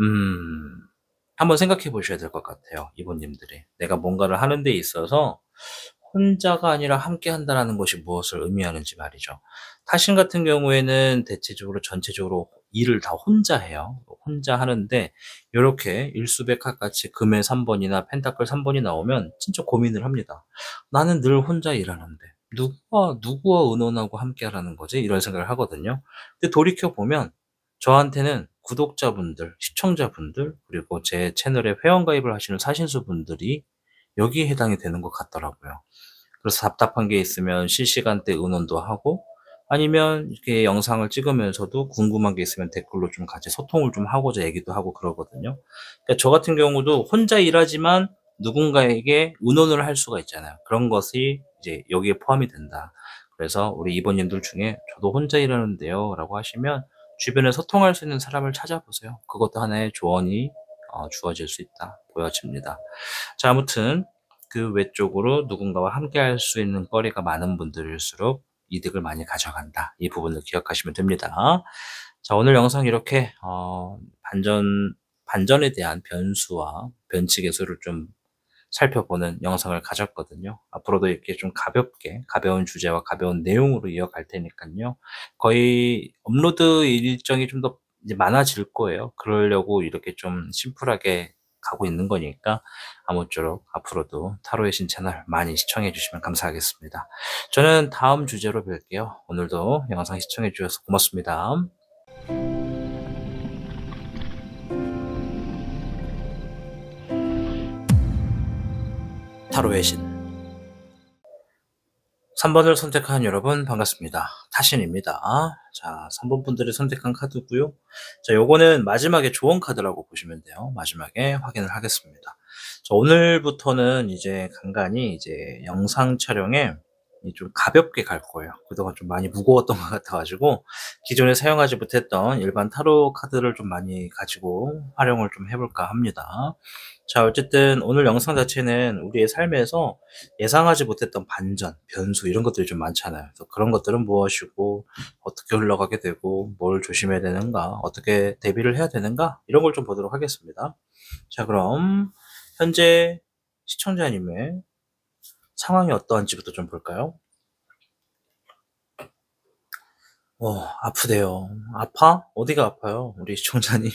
음. 한번 생각해 보셔야 될 것 같아요, 이분님들이. 내가 뭔가를 하는 데 있어서 혼자가 아니라 함께 한다라는 것이 무엇을 의미하는지 말이죠. 타신 같은 경우에는 대체적으로 전체적으로 일을 다 혼자 해요. 혼자 하는데 요렇게 일수백학 같이 금의 3 번이나 펜타클 3 번이 나오면 진짜 고민을 합니다. '나는 늘 혼자 일하는데 누구와 의논하고 함께 하라는 거지?' 이런 생각을 하거든요. 근데 돌이켜 보면 저한테는 구독자분들, 시청자분들, 그리고 제 채널에 회원가입을 하시는 사신수분들이 여기에 해당이 되는 것 같더라고요. 그래서 답답한 게 있으면 실시간대 의논도 하고 아니면 이렇게 영상을 찍으면서도 궁금한 게 있으면 댓글로 좀 같이 소통을 좀 하고자 얘기도 하고 그러거든요. 그러니까 저 같은 경우도 혼자 일하지만 누군가에게 의논을 할 수가 있잖아요. 그런 것이 이제 여기에 포함이 된다. 그래서 우리 이번님들 중에 "저도 혼자 일하는데요." 라고 하시면 주변에 소통할 수 있는 사람을 찾아보세요. 그것도 하나의 조언이 주어질 수 있다. 보여집니다. 자, 아무튼 그 외적으로 누군가와 함께할 수 있는 거리가 많은 분들일수록 이득을 많이 가져간다. 이 부분을 기억하시면 됩니다. 자, 오늘 영상 이렇게 반전에 대한 변수와 변칙 예술을 좀 살펴보는 영상을 가졌거든요. 앞으로도 이렇게 좀 가볍게, 가벼운 주제와 가벼운 내용으로 이어갈 테니까요. 거의 업로드 일정이 좀 더 이제 많아질 거예요. 그러려고 이렇게 좀 심플하게 가고 있는 거니까 아무쪼록 앞으로도 타로의 신 채널 많이 시청해 주시면 감사하겠습니다. 저는 다음 주제로 뵐게요. 오늘도 영상 시청해 주셔서 고맙습니다. 타로의 신 3번을 선택한 여러분 반갑습니다. 타신입니다. 자, 3번 분들이 선택한 카드고요. 자, 요거는 마지막에 조언 카드라고 보시면 돼요. 마지막에 확인을 하겠습니다. 자, 오늘부터는 이제 간간히 이제 영상 촬영에 좀 가볍게 갈 거예요. 그동안 좀 많이 무거웠던 것 같아가지고 기존에 사용하지 못했던 일반 타로 카드를 좀 많이 가지고 활용을 좀 해볼까 합니다. 자, 어쨌든 오늘 영상 자체는 우리의 삶에서 예상하지 못했던 반전, 변수 이런 것들이 좀 많잖아요. 그래서 그런 것들은 무엇이고 어떻게 흘러가게 되고 뭘 조심해야 되는가, 어떻게 대비를 해야 되는가 이런 걸 좀 보도록 하겠습니다. 자, 그럼 현재 시청자님의 상황이 어떠한지부터 좀 볼까요? 아프대요. 아파? 어디가 아파요? 우리 시청자님.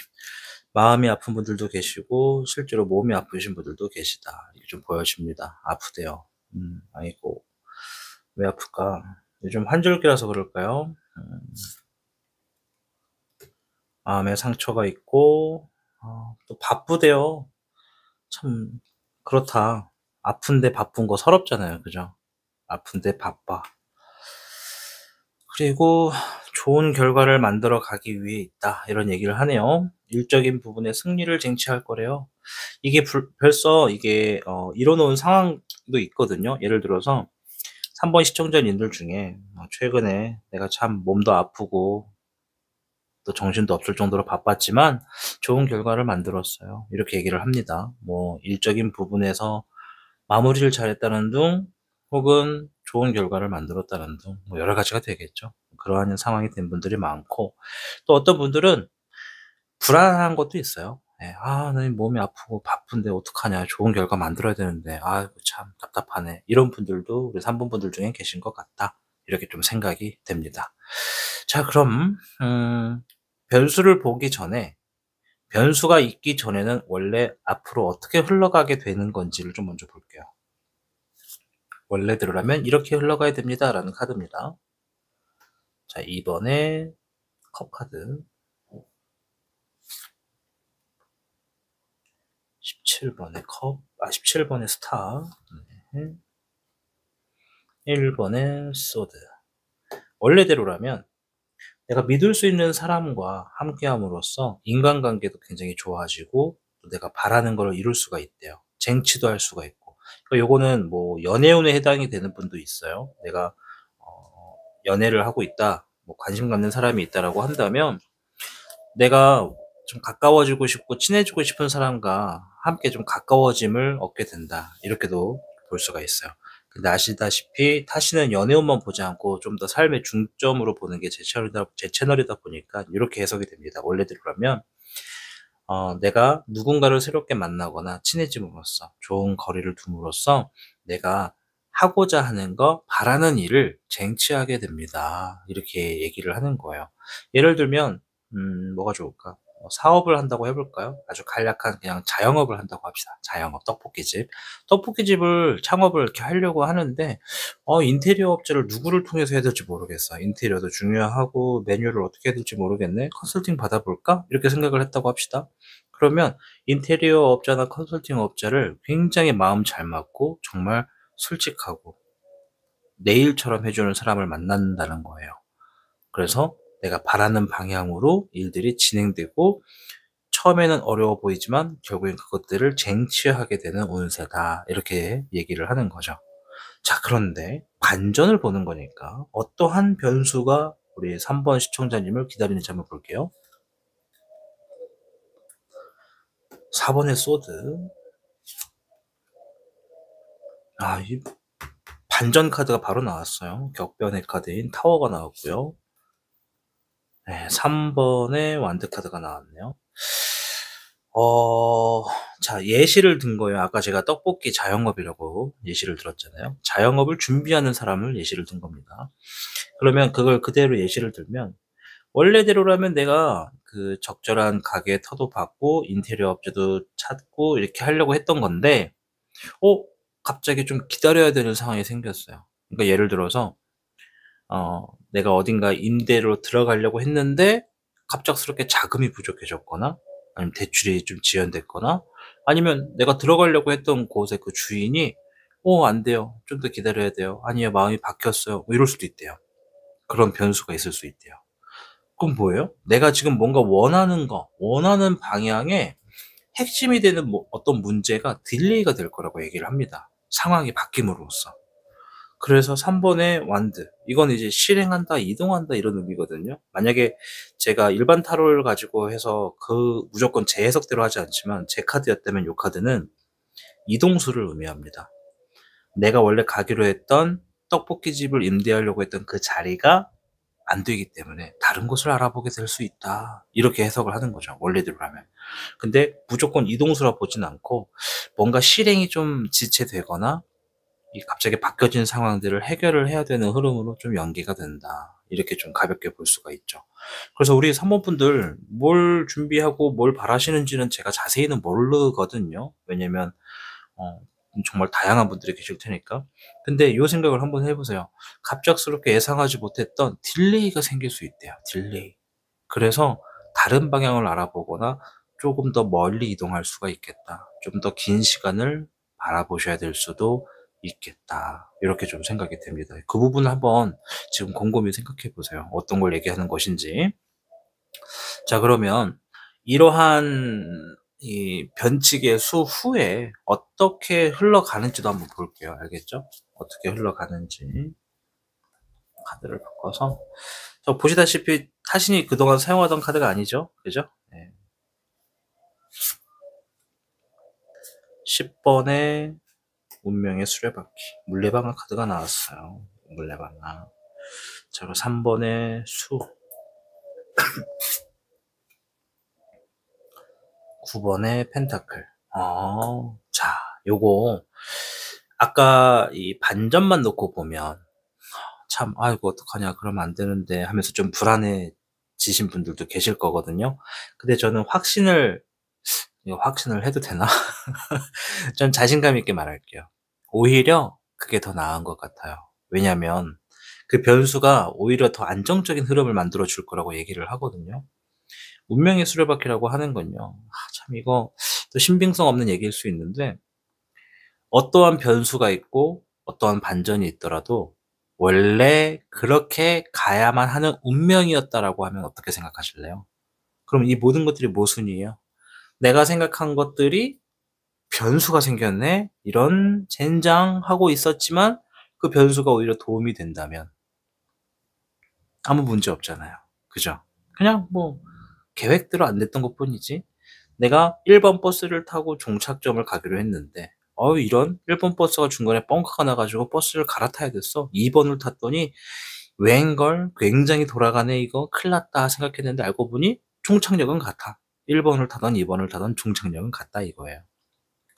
마음이 아픈 분들도 계시고 실제로 몸이 아프신 분들도 계시다. 이게 좀 보여집니다. 아프대요. 아이고. 왜 아플까? 요즘 환절기라서 그럴까요? 마음에 상처가 있고 또 바쁘대요. 참 그렇다. 아픈데 바쁜 거 서럽잖아요. 그죠? 아픈데 바빠. 그리고 좋은 결과를 만들어 가기 위해 있다. 이런 얘기를 하네요. 일적인 부분에 승리를 쟁취할 거래요. 이게 벌써 이게 이뤄놓은 상황도 있거든요. 예를 들어서 3번 시청자님들 중에 최근에 내가 참 몸도 아프고 또 정신도 없을 정도로 바빴지만 좋은 결과를 만들었어요. 이렇게 얘기를 합니다. 뭐 일적인 부분에서 마무리를 잘했다는 둥 혹은 좋은 결과를 만들었다는 둥 뭐 여러 가지가 되겠죠. 그러한 상황이 된 분들이 많고 또 어떤 분들은 불안한 것도 있어요. 예. '아 나 몸이 아프고 바쁜데 어떡하냐. 좋은 결과 만들어야 되는데 아이고 참 답답하네.' 이런 분들도 우리 3번 분들 중에 계신 것 같다. 이렇게 좀 생각이 됩니다. 자, 그럼 변수를 보기 전에 변수가 있기 전에는 원래 앞으로 어떻게 흘러가게 되는 건지를 좀 먼저 볼게요. 원래대로라면 이렇게 흘러가야 됩니다라는 카드입니다. 자, 2번에 컵 카드, 17번에 컵, 17번에 스타, 1번에 소드. 원래대로라면 내가 믿을 수 있는 사람과 함께함으로써 인간관계도 굉장히 좋아지고 또 내가 바라는 걸 이룰 수가 있대요. 쟁취도 할 수가 있고. 그러니까 요거는 뭐 연애운에 해당이 되는 분도 있어요. 내가 연애를 하고 있다, 뭐 관심 갖는 사람이 있다라고 한다면 내가 좀 가까워지고 싶고 친해지고 싶은 사람과 함께 좀 가까워짐을 얻게 된다. 이렇게도 볼 수가 있어요. 근데 아시다시피 타시는 연애운만 보지 않고 좀 더 삶의 중점으로 보는 게 제 채널이다 보니까 이렇게 해석이 됩니다. 원래대로라면 내가 누군가를 새롭게 만나거나 친해짐으로써 좋은 거리를 둠으로써 내가 하고자 하는 거, 바라는 일을 쟁취하게 됩니다. 이렇게 얘기를 하는 거예요. 예를 들면 뭐가 좋을까? 사업을 한다고 해 볼까요? 아주 간략한 그냥 자영업을 한다고 합시다. 자영업, 떡볶이집. 떡볶이집을 창업을 이렇게 하려고 하는데 인테리어 업체를 누구를 통해서 해야 될지 모르겠어. 인테리어도 중요하고 메뉴를 어떻게 해야 될지 모르겠네. '컨설팅 받아 볼까?' 이렇게 생각을 했다고 합시다. 그러면 인테리어 업자나 컨설팅 업자를 굉장히 마음 잘 맞고 정말 솔직하고 내 일처럼 해 주는 사람을 만난다는 거예요. 그래서 내가 바라는 방향으로 일들이 진행되고 처음에는 어려워 보이지만 결국엔 그것들을 쟁취하게 되는 운세다. 이렇게 얘기를 하는 거죠. 자, 그런데 반전을 보는 거니까 어떠한 변수가 우리 3번 시청자님을 기다리는지 한번 볼게요. 4번의 소드, 이 반전 카드가 바로 나왔어요. 격변의 카드인 타워가 나왔고요. 네, 3번에 완드 카드가 나왔네요. 자, 예시를 든 거예요. 아까 제가 떡볶이 자영업이라고 예시를 들었잖아요. 자영업을 준비하는 사람을 예시를 든 겁니다. 그러면 그걸 그대로 예시를 들면, 원래대로라면 내가 그 적절한 가게 터도 받고 인테리어 업체도 찾고 이렇게 하려고 했던 건데, 갑자기 좀 기다려야 되는 상황이 생겼어요. 그러니까 예를 들어서 내가 어딘가 임대로 들어가려고 했는데 갑작스럽게 자금이 부족해졌거나, 아니면 대출이 좀 지연됐거나, 아니면 내가 들어가려고 했던 곳의 그 주인이 안 돼요, 좀 더 기다려야 돼요, 아니요 마음이 바뀌었어요, 뭐 이럴 수도 있대요. 그런 변수가 있을 수 있대요. 그럼 뭐예요? 내가 지금 뭔가 원하는 방향에 핵심이 되는 어떤 문제가 딜레이가 될 거라고 얘기를 합니다. 상황이 바뀜으로써. 그래서 3번의 완드. 이건 이제 실행한다, 이동한다 이런 의미거든요. 만약에 제가 일반 타로를 가지고 해서 무조건 제 해석대로 하지 않지만 제 카드였다면 이 카드는 이동수를 의미합니다. 내가 원래 가기로 했던 떡볶이집을 임대하려고 했던 그 자리가 안 되기 때문에 다른 곳을 알아보게 될 수 있다, 이렇게 해석을 하는 거죠, 원래대로라면. 근데 무조건 이동수라 보진 않고 뭔가 실행이 좀 지체되거나 갑자기 바뀌어진 상황들을 해결을 해야 되는 흐름으로 좀 연기가 된다, 이렇게 좀 가볍게 볼 수가 있죠. 그래서 우리 3번 분들 뭘 준비하고 뭘 바라시는지는 제가 자세히는 모르거든요. 왜냐면 정말 다양한 분들이 계실 테니까. 근데 이 생각을 한번 해보세요. 갑작스럽게 예상하지 못했던 딜레이가 생길 수 있대요. 딜레이. 그래서 다른 방향을 알아보거나 조금 더 멀리 이동할 수가 있겠다, 좀 더 긴 시간을 바라보셔야 될 수도 있겠다, 이렇게 좀 생각이 됩니다. 그 부분을 한번 지금 곰곰이 생각해 보세요. 어떤 걸 얘기하는 것인지. 자, 그러면 이러한 이 변칙의 수 후에 어떻게 흘러가는지도 한번 볼게요. 알겠죠? 어떻게 흘러가는지. 카드를 바꿔서. 보시다시피 타신이 그동안 사용하던 카드가 아니죠? 그죠? 네. 10번에 운명의 수레바퀴. 물레방아 카드가 나왔어요. 물레방아. 자, 그리고 3번에 수. 9번에 펜타클. 자, 요거 아까 이 반전만 놓고 보면 참, 아이고 어떡하냐, 그러면 안 되는데 하면서 좀 불안해지신 분들도 계실 거거든요. 근데 저는 이거 확신을 해도 되나? 좀 자신감 있게 말할게요. 오히려 그게 더 나은 것 같아요. 왜냐면 그 변수가 오히려 더 안정적인 흐름을 만들어 줄 거라고 얘기를 하거든요. 운명의 수레바퀴라고 하는 건요, 참 이거 또 신빙성 없는 얘기일 수 있는데, 어떠한 변수가 있고 어떠한 반전이 있더라도 원래 그렇게 가야만 하는 운명이었다라고 하면 어떻게 생각하실래요? 그럼 이 모든 것들이 모순이에요. 내가 생각한 것들이 변수가 생겼네, 이런 젠장하고 있었지만 그 변수가 오히려 도움이 된다면 아무 문제 없잖아요. 그죠? 그냥 뭐 계획대로 안 됐던 것뿐이지. 내가 1번 버스를 타고 종착점을 가기로 했는데 이런 1번 버스가 중간에 뻥카가 나가지고 버스를 갈아타야 됐어. 2번을 탔더니 웬걸 굉장히 돌아가네, 이거 큰일 났다 생각했는데 알고 보니 종착역은 같아. 1번을 타던 2번을 타던 종착역은 같다 이거예요.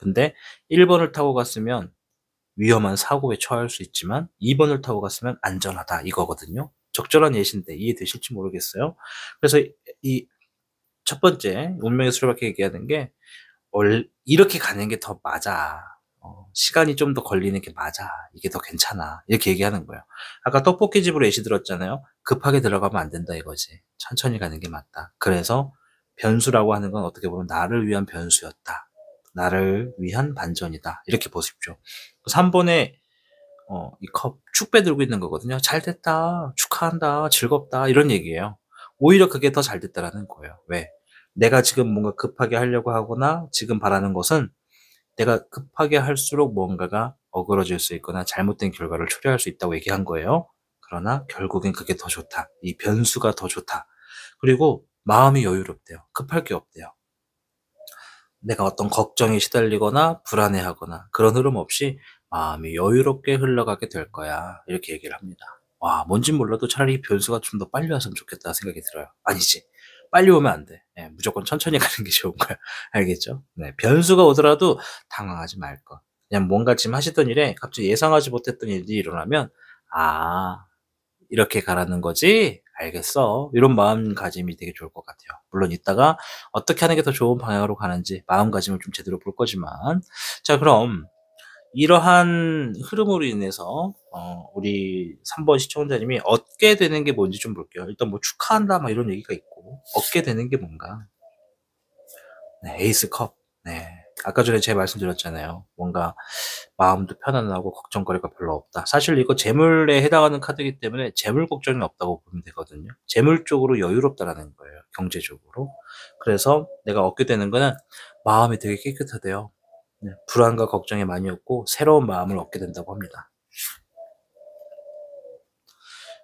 근데 1번을 타고 갔으면 위험한 사고에 처할 수 있지만 2번을 타고 갔으면 안전하다 이거거든요. 적절한 예시인데 이해되실지 모르겠어요. 그래서 이 첫 번째 운명의 수레바퀴 얘기하는 게 이렇게 가는 게 더 맞아. 시간이 좀 더 걸리는 게 맞아. 이게 더 괜찮아. 이렇게 얘기하는 거예요. 아까 떡볶이 집으로 예시 들었잖아요. 급하게 들어가면 안 된다 이거지. 천천히 가는 게 맞다. 그래서 변수라고 하는 건 어떻게 보면 나를 위한 변수였다, 나를 위한 반전이다, 이렇게 보십시오. 3번에 이 컵 축배 들고 있는 거거든요. 잘 됐다, 축하한다, 즐겁다, 이런 얘기예요. 오히려 그게 더 잘 됐다라는 거예요. 왜? 내가 지금 뭔가 급하게 하려고 하거나 지금 바라는 것은 내가 급하게 할수록 뭔가가 어그러질 수 있거나 잘못된 결과를 초래할 수 있다고 얘기한 거예요. 그러나 결국엔 그게 더 좋다, 이 변수가 더 좋다. 그리고 마음이 여유롭대요. 급할 게 없대요. 내가 어떤 걱정에 시달리거나 불안해하거나 그런 흐름 없이 마음이 여유롭게 흘러가게 될 거야. 이렇게 얘기를 합니다. 와, 뭔진 몰라도 차라리 변수가 좀 더 빨리 왔으면 좋겠다 생각이 들어요. 아니지. 빨리 오면 안 돼. 예, 무조건 천천히 가는 게 좋은 거야. 알겠죠? 네, 변수가 오더라도 당황하지 말 것. 그냥 뭔가 지금 하시던 일에 갑자기 예상하지 못했던 일이 일어나면, 아, 이렇게 가라는 거지? 알겠어. 이런 마음가짐이 되게 좋을 것 같아요. 물론 이따가 어떻게 하는 게 더 좋은 방향으로 가는지 마음가짐을 좀 제대로 볼 거지만. 자, 그럼 이러한 흐름으로 인해서 우리 3번 시청자님이 얻게 되는 게 뭔지 좀 볼게요. 일단 뭐 축하한다 막 이런 얘기가 있고, 얻게 되는 게 뭔가. 네, 에이스 컵. 네. 아까 전에 제가 말씀드렸잖아요. 뭔가 마음도 편안하고 걱정거리가 별로 없다. 사실 이거 재물에 해당하는 카드이기 때문에 재물 걱정이 없다고 보면 되거든요. 재물 쪽으로 여유롭다라는 거예요. 경제적으로. 그래서 내가 얻게 되는 거는 마음이 되게 깨끗하대요. 네, 불안과 걱정이 많이 없고 새로운 마음을 얻게 된다고 합니다.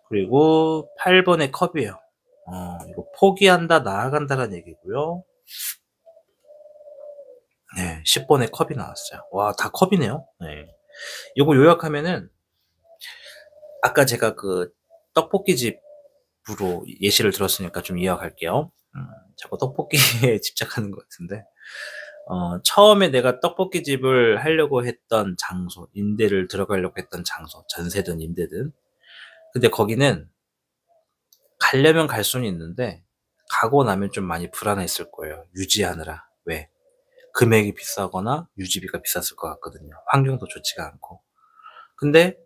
그리고 8번의 컵이에요. 이거 포기한다, 나아간다라는 얘기고요. 네, 10번의 컵이 나왔어요. 와, 다 컵이네요. 네. 이거 요약하면은 아까 제가 그 떡볶이 집으로 예시를 들었으니까 좀 이어갈게요. 자꾸 떡볶이에 집착하는 것 같은데, 처음에 내가 떡볶이 집을 하려고 했던 장소, 임대를 들어가려고 했던 장소, 전세든 임대든. 근데 거기는 가려면 갈 수는 있는데, 가고 나면 좀 많이 불안했을 거예요. 유지하느라. 왜? 금액이 비싸거나 유지비가 비쌌을 것 같거든요. 환경도 좋지가 않고. 근데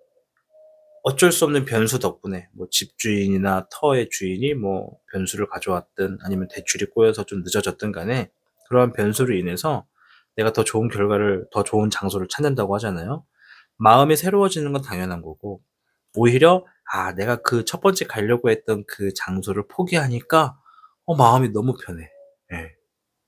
어쩔 수 없는 변수 덕분에 뭐 집주인이나 터의 주인이 뭐 변수를 가져왔든 아니면 대출이 꼬여서 좀 늦어졌든 간에 그러한 변수로 인해서 내가 더 좋은 결과를, 더 좋은 장소를 찾는다고 하잖아요. 마음이 새로워지는 건 당연한 거고, 오히려 내가 그 첫 번째 가려고 했던 그 장소를 포기하니까 마음이 너무 편해. 예.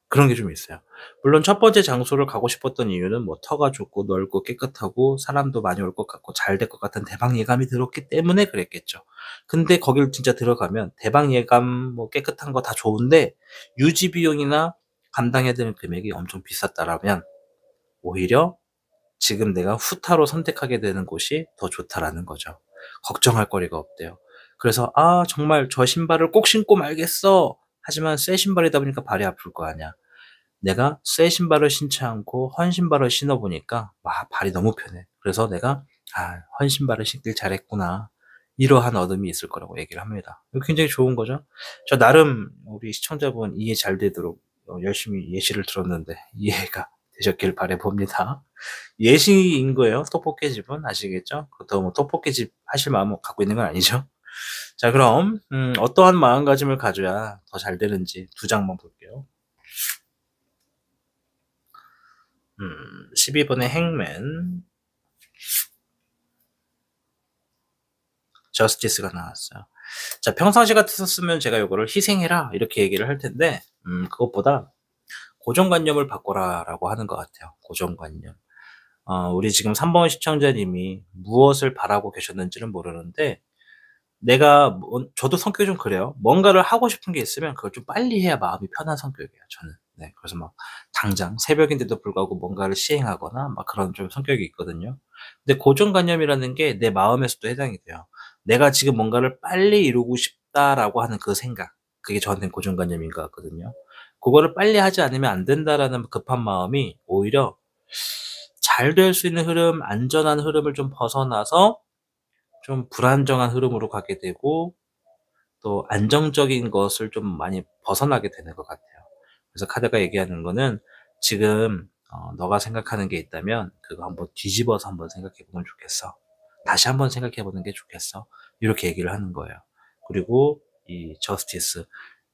그런 게 좀 있어요. 물론 첫 번째 장소를 가고 싶었던 이유는 뭐 터가 좋고 넓고 깨끗하고 사람도 많이 올 것 같고 잘 될 것 같은 대박 예감이 들었기 때문에 그랬겠죠. 근데 거길 진짜 들어가면 대박 예감 뭐 깨끗한 거 다 좋은데 유지 비용이나 감당해야 되는 금액이 엄청 비쌌다라면 오히려 지금 내가 후타로 선택하게 되는 곳이 더 좋다라는 거죠. 걱정할 거리가 없대요. 그래서 정말 저 신발을 꼭 신고 말겠어. 하지만 새 신발이다 보니까 발이 아플 거 아니야. 내가 새 신발을 신지 않고 헌 신발을 신어 보니까 와, 발이 너무 편해. 그래서 내가 헌 신발을 신길 잘했구나. 이러한 얻음이 있을 거라고 얘기를 합니다. 이거 굉장히 좋은 거죠. 저 나름 우리 시청자분 이해 잘 되도록 열심히 예시를 들었는데 이해가 되셨길 바라봅니다. 예시인 거예요. 떡볶이집은 아시겠죠? 그렇다고 뭐 떡볶이집 하실 마음 갖고 있는 건 아니죠. 자, 그럼 어떠한 마음가짐을 가져야 더 잘 되는지 두 장만 볼게요. 12번의 행맨, 저스티스가 나왔어요. 자, 평상시 같았으면 제가 이거를 희생해라 이렇게 얘기를 할 텐데, 그것보다 고정관념을 바꿔라라고 하는 것 같아요. 고정관념. 우리 지금 3번 시청자님이 무엇을 바라고 계셨는지는 모르는데, 저도 성격이 좀 그래요. 뭔가를 하고 싶은 게 있으면 그걸 좀 빨리 해야 마음이 편한 성격이에요, 저는. 네, 그래서 막 당장 새벽인데도 불구하고 뭔가를 시행하거나 막 그런 좀 성격이 있거든요. 근데 고정관념이라는 게 내 마음에서도 해당이 돼요. 내가 지금 뭔가를 빨리 이루고 싶다라고 하는 그 생각, 그게 저한테는 고정관념인 것 같거든요. 그거를 빨리 하지 않으면 안 된다라는 급한 마음이 오히려 잘 될 수 있는 흐름, 안전한 흐름을 좀 벗어나서 좀 불안정한 흐름으로 가게 되고 또 안정적인 것을 좀 많이 벗어나게 되는 것 같아요. 그래서 카드가 얘기하는 거는 지금 너가 생각하는 게 있다면 그거 한번 뒤집어서 한번 생각해 보면 좋겠어. 다시 한번 생각해 보는 게 좋겠어. 이렇게 얘기를 하는 거예요. 그리고 이 저스티스.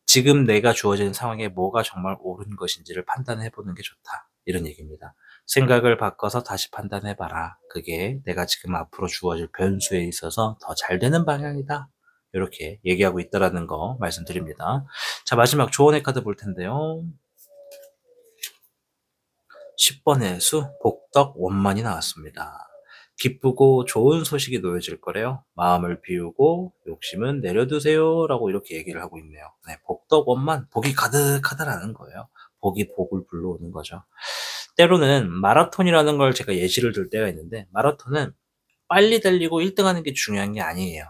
지금 내가 주어진 상황에 뭐가 정말 옳은 것인지를 판단해 보는 게 좋다. 이런 얘기입니다. 생각을 바꿔서 다시 판단해 봐라. 그게 내가 지금 앞으로 주어질 변수에 있어서 더 잘 되는 방향이다. 이렇게 얘기하고 있다라는 거 말씀드립니다. 자, 마지막 조언의 카드 볼 텐데요. 10번의 수, 복덕 원만이 나왔습니다. 기쁘고 좋은 소식이 놓여질 거래요. 마음을 비우고 욕심은 내려두세요. 라고 이렇게 얘기를 하고 있네요. 네, 복덕 원만, 복이 가득하다라는 거예요. 복이 복을 불러오는 거죠. 때로는 마라톤이라는 걸 제가 예시를 들 때가 있는데, 마라톤은 빨리 달리고 1등 하는 게 중요한 게 아니에요.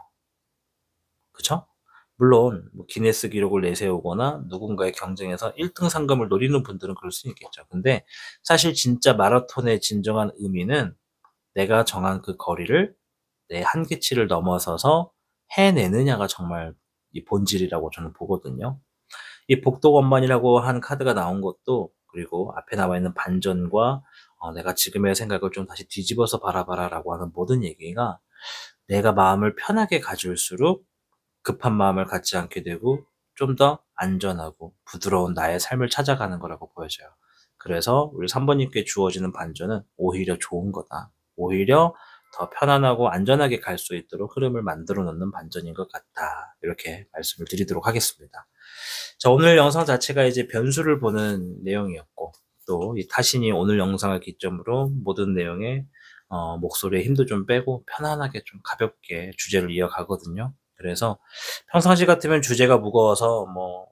그쵸? 물론 뭐 기네스 기록을 내세우거나 누군가의 경쟁에서 1등 상금을 노리는 분들은 그럴 수 있겠죠. 근데 사실 진짜 마라톤의 진정한 의미는 내가 정한 그 거리를 내 한계치를 넘어서서 해내느냐가 정말 이 본질이라고 저는 보거든요. 이 복도건반이라고 하는 카드가 나온 것도, 그리고 앞에 나와 있는 반전과 내가 지금의 생각을 좀 다시 뒤집어서 바라봐라라고 하는 모든 얘기가, 내가 마음을 편하게 가질수록 급한 마음을 갖지 않게 되고 좀 더 안전하고 부드러운 나의 삶을 찾아가는 거라고 보여져요. 그래서 우리 3 번님께 주어지는 반전은 오히려 좋은 거다. 오히려 더 편안하고 안전하게 갈 수 있도록 흐름을 만들어 놓는 반전인 것 같다. 이렇게 말씀을 드리도록 하겠습니다. 자, 오늘 영상 자체가 이제 변수를 보는 내용이었고, 또 이 타신이 오늘 영상을 기점으로 모든 내용에 목소리에 힘도 좀 빼고 편안하게 좀 가볍게 주제를 이어가거든요. 그래서 평상시 같으면 주제가 무거워서 뭐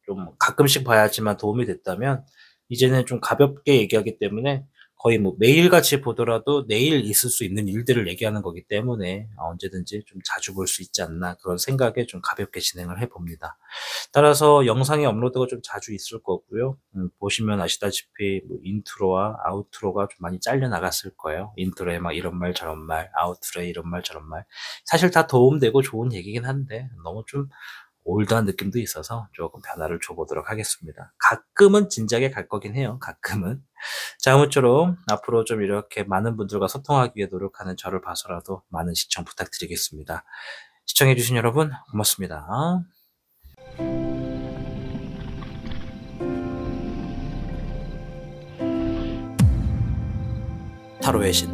좀 가끔씩 봐야지만 도움이 됐다면, 이제는 좀 가볍게 얘기하기 때문에 거의 뭐 매일같이 보더라도 내일 있을 수 있는 일들을 얘기하는 거기 때문에 언제든지 좀 자주 볼 수 있지 않나, 그런 생각에 좀 가볍게 진행을 해 봅니다. 따라서 영상의 업로드가 좀 자주 있을 거고요. 보시면 아시다시피 뭐 인트로와 아우트로가 좀 많이 잘려 나갔을 거예요. 인트로에 막 이런 말 저런 말, 아우트로에 이런 말 저런 말. 사실 다 도움되고 좋은 얘기긴 한데 너무 좀 올드한 느낌도 있어서 조금 변화를 줘 보도록 하겠습니다. 가끔은 진작에 갈 거긴 해요, 가끔은. 자, 아무쪼록 앞으로 좀 이렇게 많은 분들과 소통하기 위해 노력하는 저를 봐서라도 많은 시청 부탁드리겠습니다. 시청해 주신 여러분 고맙습니다. 타로의 신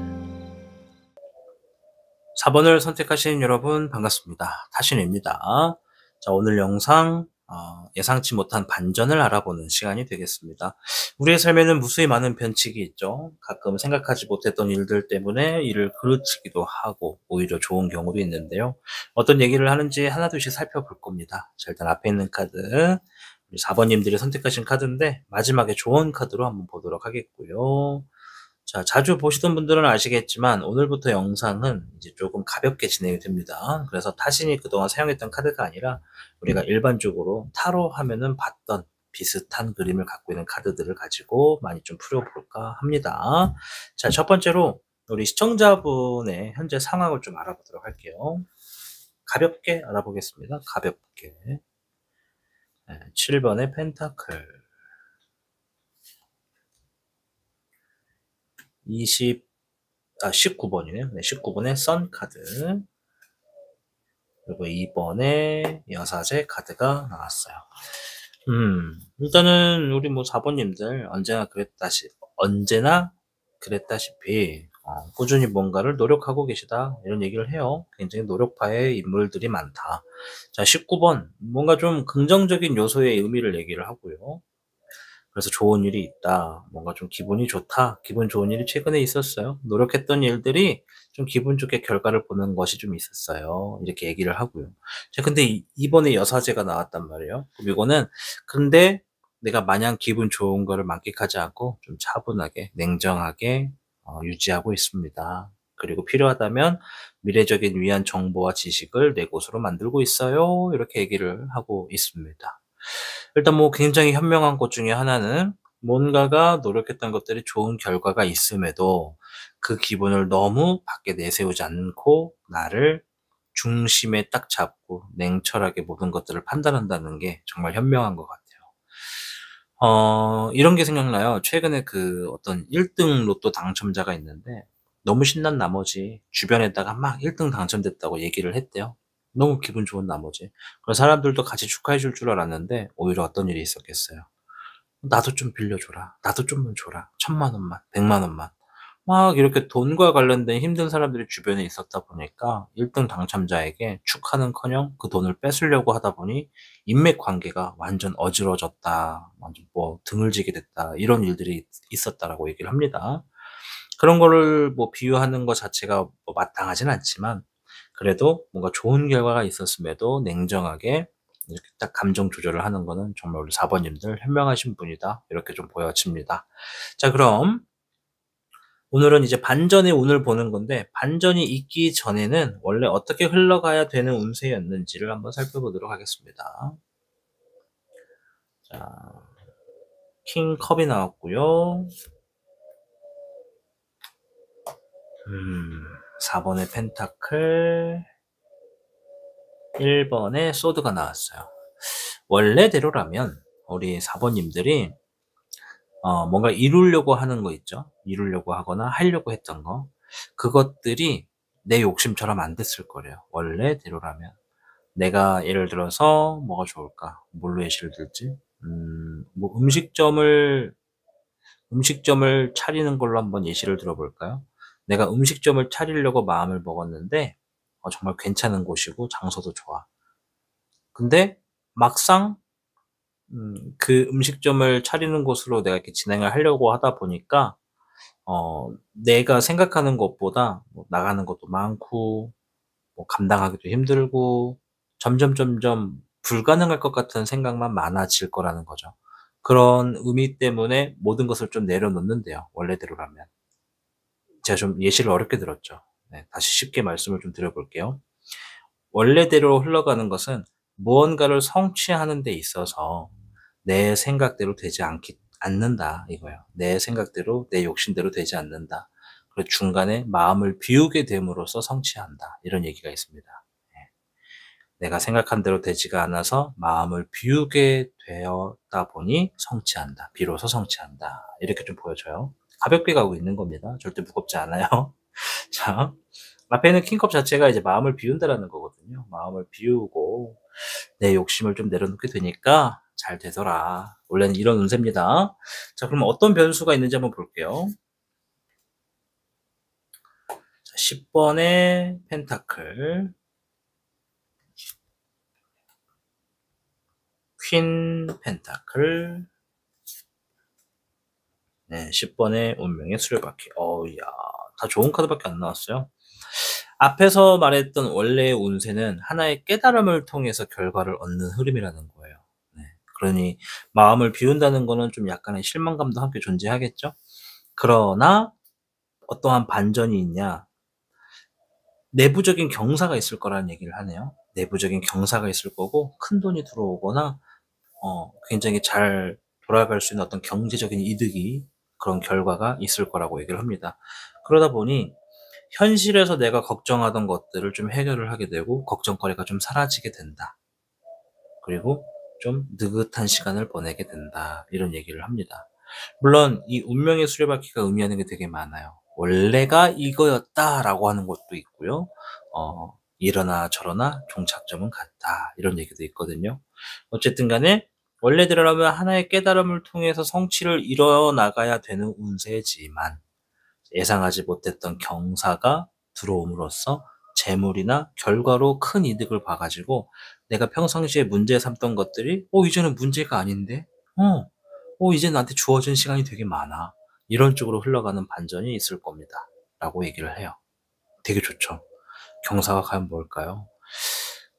4번을 선택하신 여러분 반갑습니다. 타신입니다. 자, 오늘 영상 예상치 못한 반전을 알아보는 시간이 되겠습니다. 우리의 삶에는 무수히 많은 변칙이 있죠. 가끔 생각하지 못했던 일들 때문에 일을 그르치기도 하고 오히려 좋은 경우도 있는데요. 어떤 얘기를 하는지 하나둘씩 살펴볼 겁니다. 자, 일단 앞에 있는 카드, 우리 4번님들이 선택하신 카드인데 마지막에 조언 카드로 한번 보도록 하겠고요. 자, 자주 보시던 분들은 아시겠지만 오늘부터 영상은 이제 조금 가볍게 진행이 됩니다. 그래서 타신이 그동안 사용했던 카드가 아니라 우리가 일반적으로 타로 하면은 봤던 비슷한 그림을 갖고 있는 카드들을 가지고 많이 좀 풀어볼까 합니다. 자, 첫 번째로 우리 시청자분의 현재 상황을 좀 알아보도록 할게요. 가볍게 알아보겠습니다. 가볍게. 7번의 펜타클, 19번이네요. 네, 19번의 선 카드, 그리고 2번의 여사제 카드가 나왔어요. 일단은 우리 뭐 4번님들 언제나 그랬다시피 꾸준히 뭔가를 노력하고 계시다, 이런 얘기를 해요. 굉장히 노력파의 인물들이 많다. 자, 19번 뭔가 좀 긍정적인 요소의 의미를 얘기를 하고요. 그래서 좋은 일이 있다, 뭔가 좀 기분이 좋다, 기분 좋은 일이 최근에 있었어요. 노력했던 일들이 좀 기분 좋게 결과를 보는 것이 좀 있었어요. 이렇게 얘기를 하고요. 자, 근데 이번에 여사제가 나왔단 말이에요. 그럼 이거는, 근데 내가 마냥 기분 좋은 거를 만끽하지 않고 좀 차분하게 냉정하게 유지하고 있습니다. 그리고 필요하다면 미래적인 위한 정보와 지식을 내 곳으로 만들고 있어요. 이렇게 얘기를 하고 있습니다. 일단 뭐 굉장히 현명한 것 중에 하나는, 뭔가가 노력했던 것들이 좋은 결과가 있음에도 그 기분을 너무 밖에 내세우지 않고 나를 중심에 딱 잡고 냉철하게 모든 것들을 판단한다는 게 정말 현명한 것 같아요. 이런 게 생각나요. 최근에 그 어떤 1등 로또 당첨자가 있는데 너무 신난 나머지 주변에다가 막 1등 당첨됐다고 얘기를 했대요. 너무 기분 좋은 나머지. 그래서 사람들도 같이 축하해 줄 줄 알았는데 오히려 어떤 일이 있었겠어요. "나도 좀 빌려줘라. 나도 좀만 줘라. 1,000만 원만, 100만 원만." 막 이렇게 돈과 관련된 힘든 사람들이 주변에 있었다 보니까 1등 당첨자에게 축하는커녕 그 돈을 뺏으려고 하다 보니 인맥 관계가 완전 어지러졌다, 완전 뭐 등을 지게 됐다, 이런 일들이 있었다라고 얘기를 합니다. 그런 거를 뭐 비유하는 것 자체가 뭐 마땅하진 않지만, 그래도 뭔가 좋은 결과가 있었음에도 냉정하게 이렇게 딱 감정 조절을 하는 거는 정말 우리 4 번님들 현명하신 분이다. 이렇게 좀 보여집니다. 자, 그럼 오늘은 이제 반전의 운을 보는 건데, 반전이 있기 전에는 원래 어떻게 흘러가야 되는 운세였는지를 한번 살펴보도록 하겠습니다. 자, 킹 컵이 나왔고요. 4번의 펜타클, 1번의 소드가 나왔어요. 원래대로라면 우리 4번님들이 뭔가 이루려고 하는 거 있죠. 이루려고 하거나 하려고 했던 거, 그것들이 내 욕심처럼 안 됐을 거래요. 원래대로라면. 내가 예를 들어서 뭐가 좋을까? 뭘로 예시를 들지? 뭐 음식점을 차리는 걸로 한번 예시를 들어볼까요? 내가 음식점을 차리려고 마음을 먹었는데 정말 괜찮은 곳이고 장소도 좋아. 근데 막상 그 음식점을 차리는 곳으로 내가 이렇게 진행을 하려고 하다 보니까 내가 생각하는 것보다 뭐 나가는 것도 많고 뭐 감당하기도 힘들고 점점 불가능할 것 같은 생각만 많아질 거라는 거죠. 그런 의미 때문에 모든 것을 좀 내려놓는데요, 원래대로라면. 제가 좀 예시를 어렵게 들었죠. 네, 다시 쉽게 말씀을 좀 드려볼게요. 원래대로 흘러가는 것은 무언가를 성취하는 데 있어서 내 생각대로 되지 않는다 이거예요. 내 생각대로, 내 욕심대로 되지 않는다. 그리고 중간에 마음을 비우게 됨으로써 성취한다. 이런 얘기가 있습니다. 예. 내가 생각한 대로 되지가 않아서 마음을 비우게 되었다 보니 성취한다. 비로소 성취한다. 이렇게 좀 보여져요. 가볍게 가고 있는 겁니다. 절대 무겁지 않아요. 자, 앞에 있는 킹컵 자체가 이제 마음을 비운다라는 거거든요. 마음을 비우고 내 욕심을 좀 내려놓게 되니까 잘 되더라. 원래는 이런 운세입니다. 자, 그럼 어떤 변수가 있는지 한번 볼게요. 자, 10번의 펜타클, 퀸 펜타클, 네, 10번의 운명의 수레바퀴. 이야, 다 좋은 카드밖에 안 나왔어요. 앞에서 말했던 원래의 운세는 하나의 깨달음을 통해서 결과를 얻는 흐름이라는 거예요. 네. 그러니 마음을 비운다는 거는 좀 약간의 실망감도 함께 존재하겠죠. 그러나 어떠한 반전이 있냐? 내부적인 경사가 있을 거라는 얘기를 하네요. 내부적인 경사가 있을 거고 큰 돈이 들어오거나 굉장히 잘 돌아갈 수 있는 어떤 경제적인 이득이, 그런 결과가 있을 거라고 얘기를 합니다. 그러다 보니 현실에서 내가 걱정하던 것들을 좀 해결을 하게 되고 걱정거리가 좀 사라지게 된다. 그리고 좀 느긋한 시간을 보내게 된다. 이런 얘기를 합니다. 물론 이 운명의 수레바퀴가 의미하는 게 되게 많아요. 원래가 이거였다라고 하는 것도 있고요. 이러나 저러나 종착점은 같다. 이런 얘기도 있거든요. 어쨌든 간에 원래대로라면 하나의 깨달음을 통해서 성취를 이뤄 나가야 되는 운세지만 예상하지 못했던 경사가 들어옴으로써 재물이나 결과로 큰 이득을 봐가지고 내가 평상시에 문제 삼던 것들이 이제는 문제가 아닌데? 이제 나한테 주어진 시간이 되게 많아. 이런 쪽으로 흘러가는 반전이 있을 겁니다. 라고 얘기를 해요. 되게 좋죠. 경사가 과연 뭘까요?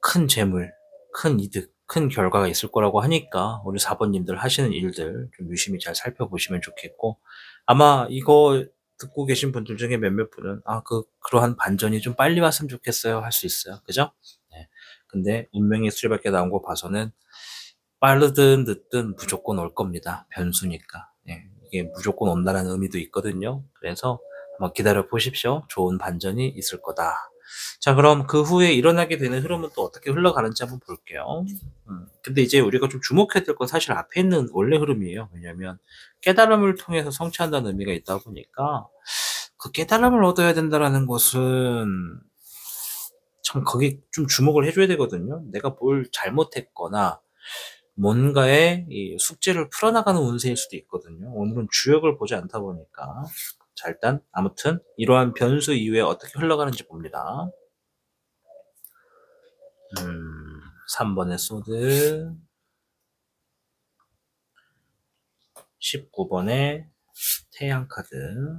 큰 재물, 큰 이득, 큰 결과가 있을 거라고 하니까 우리 4번님들 하시는 일들 좀 유심히 잘 살펴보시면 좋겠고, 아마 이거 듣고 계신 분들 중에 몇몇 분은 그러한 반전이 좀 빨리 왔으면 좋겠어요 할 수 있어요. 그죠? 네. 근데 운명의 수레바퀴 나온 거 봐서는 빠르든 늦든 무조건 올 겁니다. 변수니까. 예, 이게 무조건 온다라는 의미도 있거든요. 그래서 한번 기다려 보십시오. 좋은 반전이 있을 거다. 자, 그럼 그 후에 일어나게 되는 흐름은 또 어떻게 흘러가는지 한번 볼게요. 근데 이제 우리가 좀 주목해야 될 건 사실 앞에 있는 원래 흐름이에요. 왜냐면 깨달음을 통해서 성취한다는 의미가 있다 보니까 그 깨달음을 얻어야 된다라는 것은 참 거기 좀 주목을 해줘야 되거든요. 내가 뭘 잘못했거나 뭔가의 이 숙제를 풀어나가는 운세일 수도 있거든요. 오늘은 주역을 보지 않다 보니까. 자, 일단 아무튼 이러한 변수 이후에 어떻게 흘러가는지 봅니다. 3번의 소드, 19번의 태양 카드,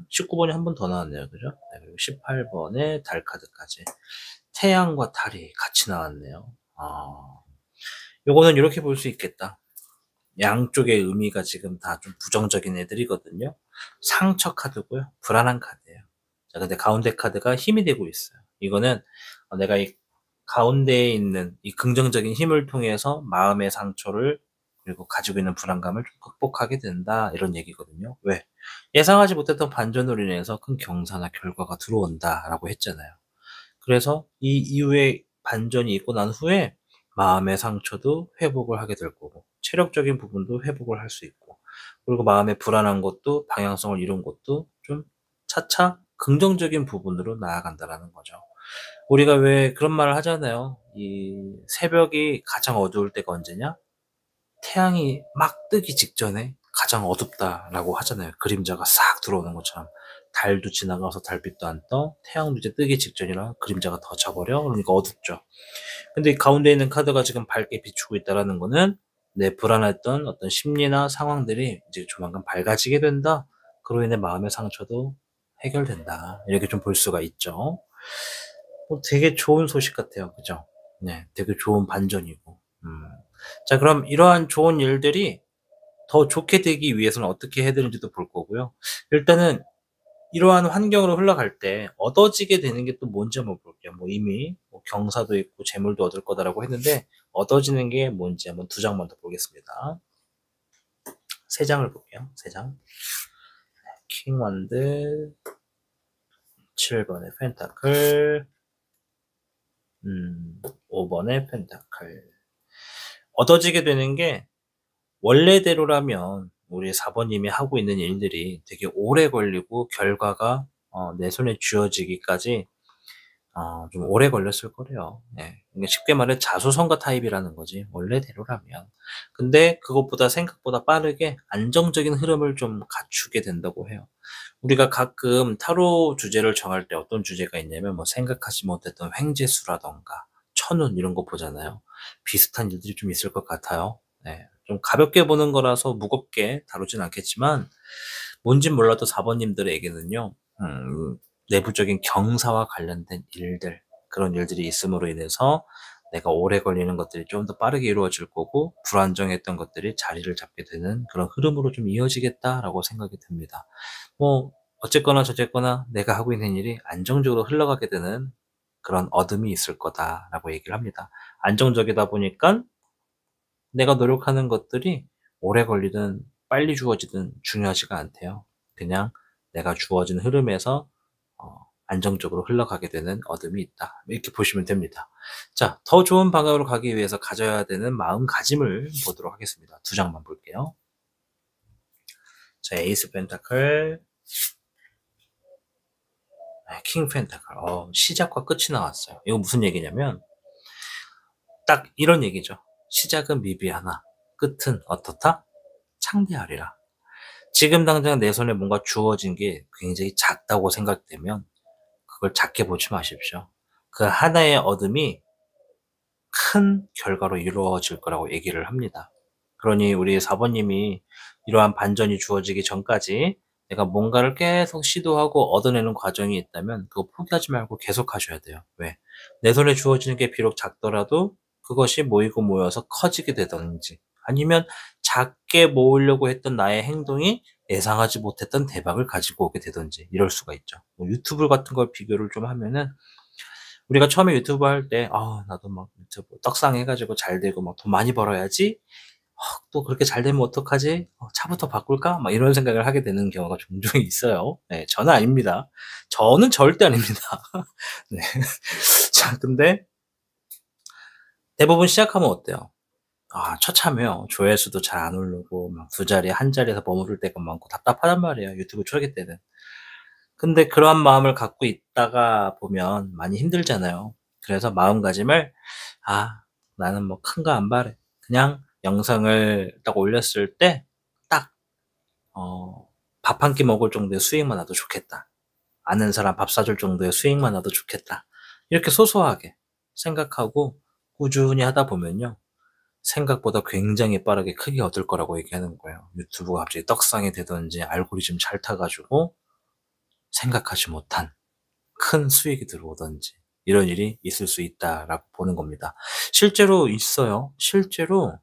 19번이 한 번 더 나왔네요. 그죠? 네, 그리고 18번의 달 카드까지 태양과 달이 같이 나왔네요. 요거는 요렇게 볼 수 있겠다. 양쪽의 의미가 지금 다 좀 부정적인 애들이거든요. 상처 카드고요. 불안한 카드예요. 자, 근데 가운데 카드가 힘이 되고 있어요. 이거는 내가 이 가운데에 있는 이 긍정적인 힘을 통해서 마음의 상처를 그리고 가지고 있는 불안감을 좀 극복하게 된다 이런 얘기거든요. 왜? 예상하지 못했던 반전으로 인해서 큰 경사나 결과가 들어온다라고 했잖아요. 그래서 이 이후에 반전이 있고 난 후에 마음의 상처도 회복을 하게 될 거고 체력적인 부분도 회복을 할 수 있고 그리고 마음의 불안한 것도 방향성을 잃은 것도 좀 차차 긍정적인 부분으로 나아간다라는 거죠. 우리가 왜 그런 말을 하잖아요. 이 새벽이 가장 어두울 때가 언제냐? 태양이 막 뜨기 직전에 가장 어둡다라고 하잖아요. 그림자가 싹 들어오는 것처럼. 달도 지나가서 달빛도 안 떠. 태양도 이제 뜨기 직전이라 그림자가 더 져버려. 그러니까 어둡죠. 근데 이 가운데 있는 카드가 지금 밝게 비추고 있다라는 거는 내 불안했던 어떤 심리나 상황들이 이제 조만간 밝아지게 된다. 그로 인해 마음의 상처도 해결된다. 이렇게 좀 볼 수가 있죠. 되게 좋은 소식 같아요. 그죠? 네. 되게 좋은 반전이고. 자, 그럼 이러한 좋은 일들이 더 좋게 되기 위해서는 어떻게 해야 되는지도 볼 거고요. 일단은 이러한 환경으로 흘러갈 때 얻어지게 되는 게 또 뭔지 한번 볼게요. 뭐 이미 뭐 경사도 있고 재물도 얻을 거다라고 했는데 얻어지는 게 뭔지 한번 두 장만 더 보겠습니다. 세 장을 볼게요. 세 장. 킹 원드, 7번의 펜타클, 5번의 펜타클. 얻어지게 되는 게 원래대로라면 우리 4번 님이 하고 있는 일들이 되게 오래 걸리고 결과가 내 손에 쥐어지기까지 좀 오래 걸렸을 거래요. 예. 그러니까 쉽게 말해 자수성가 타입이라는 거지 원래대로라면. 근데 그것보다 생각보다 빠르게 안정적인 흐름을 좀 갖추게 된다고 해요. 우리가 가끔 타로 주제를 정할 때 어떤 주제가 있냐면 뭐 생각하지 못했던 횡재수라든가 천운 이런 거 보잖아요. 비슷한 일들이 좀 있을 것 같아요. 네. 좀 가볍게 보는 거라서 무겁게 다루진 않겠지만 뭔진 몰라도 4번 님들에게는요. 내부적인 경사와 관련된 일들 그런 일들이 있음으로 인해서 내가 오래 걸리는 것들이 좀 더 빠르게 이루어질 거고 불안정했던 것들이 자리를 잡게 되는 그런 흐름으로 좀 이어지겠다라고 생각이 듭니다. 뭐 어쨌거나 저쨌거나 내가 하고 있는 일이 안정적으로 흘러가게 되는 그런 어둠이 있을 거다라고 얘기를 합니다. 안정적이다 보니까 내가 노력하는 것들이 오래 걸리든 빨리 주어지든 중요하지가 않대요. 그냥 내가 주어진 흐름에서 안정적으로 흘러가게 되는 어둠이 있다. 이렇게 보시면 됩니다. 자, 더 좋은 방향으로 가기 위해서 가져야 되는 마음가짐을 보도록 하겠습니다. 두 장만 볼게요. 자, 에이스 펜타클, 킹 펜타클. 시작과 끝이 나왔어요. 이거 무슨 얘기냐면 딱 이런 얘기죠. 시작은 미비하나 끝은 어떻다? 창대하리라. 지금 당장 내 손에 뭔가 주어진 게 굉장히 작다고 생각되면 그걸 작게 보지 마십시오. 그 하나의 어둠이 큰 결과로 이루어질 거라고 얘기를 합니다. 그러니 우리 4번 님이 이러한 반전이 주어지기 전까지 내가 뭔가를 계속 시도하고 얻어내는 과정이 있다면 그거 포기하지 말고 계속 하셔야 돼요. 왜? 내 손에 주어지는 게 비록 작더라도 그것이 모이고 모여서 커지게 되든지 아니면 작게 모으려고 했던 나의 행동이 예상하지 못했던 대박을 가지고 오게 되든지 이럴 수가 있죠. 뭐 유튜브 같은 걸 비교를 좀 하면은 우리가 처음에 유튜브 할 때 나도 막 유튜브 떡상 해 가지고 잘 되고 막 돈 많이 벌어야지. 또 그렇게 잘 되면 어떡하지? 차부터 바꿀까?' 막 이런 생각을 하게 되는 경우가 종종 있어요. 네. 저는 아닙니다. 저는 절대 아닙니다. 네. 자, 근데 대부분 시작하면 어때요? 처참해요. 조회수도 잘 안 오르고 막 두 자리, 한 자리에서 머무를 때가 많고 답답하단 말이에요, 유튜브 초기 때는. 근데 그러한 마음을 갖고 있다가 보면 많이 힘들잖아요. 그래서 마음가짐을 '아 나는 뭐 큰 거 안 바래. 그냥 영상을 딱 올렸을 때 딱 밥 한 끼 먹을 정도의 수익만 나도 좋겠다. 아는 사람 밥 사줄 정도의 수익만 나도 좋겠다.' 이렇게 소소하게 생각하고 꾸준히 하다 보면요. 생각보다 굉장히 빠르게 크게 얻을 거라고 얘기하는 거예요. 유튜브가 갑자기 떡상이 되든지 알고리즘 잘 타 가지고 생각하지 못한 큰 수익이 들어오든지 이런 일이 있을 수 있다라고 보는 겁니다. 실제로 있어요. 실제로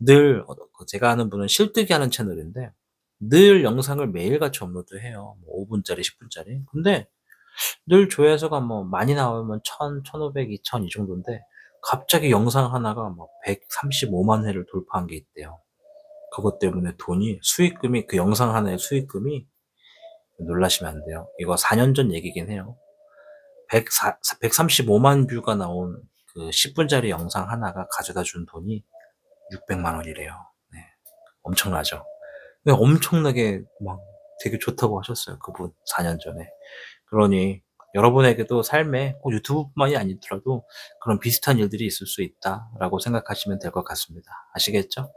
늘 제가 아는 분은 실뜨기 하는 채널인데 늘 영상을 매일같이 업로드해요. 뭐 5 분짜리 10 분짜리. 근데 늘 조회수가 뭐 많이 나오면 1,000, 1,500, 2,000 이 정도인데 갑자기 영상 하나가 막 135만 회를 돌파한 게 있대요. 그것 때문에 돈이 수익금이 그 영상 하나의 수익금이 놀라시면 안 돼요. 이거 4년 전 얘기긴 해요. 135만 뷰가 나온 그 10 분짜리 영상 하나가 가져다 준 돈이 600만 원이래요. 네. 엄청나죠. 그냥 엄청나게 막 되게 좋다고 하셨어요. 그분 4년 전에. 그러니 여러분에게도 삶에 꼭 유튜브뿐만이 아니더라도 그런 비슷한 일들이 있을 수 있다라고 생각하시면 될 것 같습니다. 아시겠죠?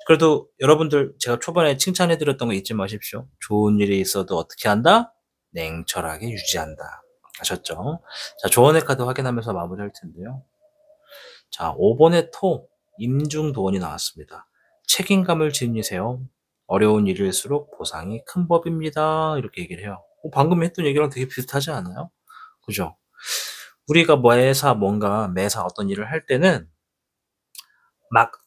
그래도 여러분들 제가 초반에 칭찬해 드렸던 거 잊지 마십시오. 좋은 일이 있어도 어떻게 한다? 냉철하게 유지한다. 아셨죠? 자, 조언의 카드 확인하면서 마무리할 텐데요. 자, 5번의 토, 임중도원이 나왔습니다. 책임감을 지니세요. 어려운 일일수록 보상이 큰 법입니다. 이렇게 얘기를 해요. 방금 했던 얘기랑 되게 비슷하지 않아요? 그죠? 우리가 매사 어떤 일을 할 때는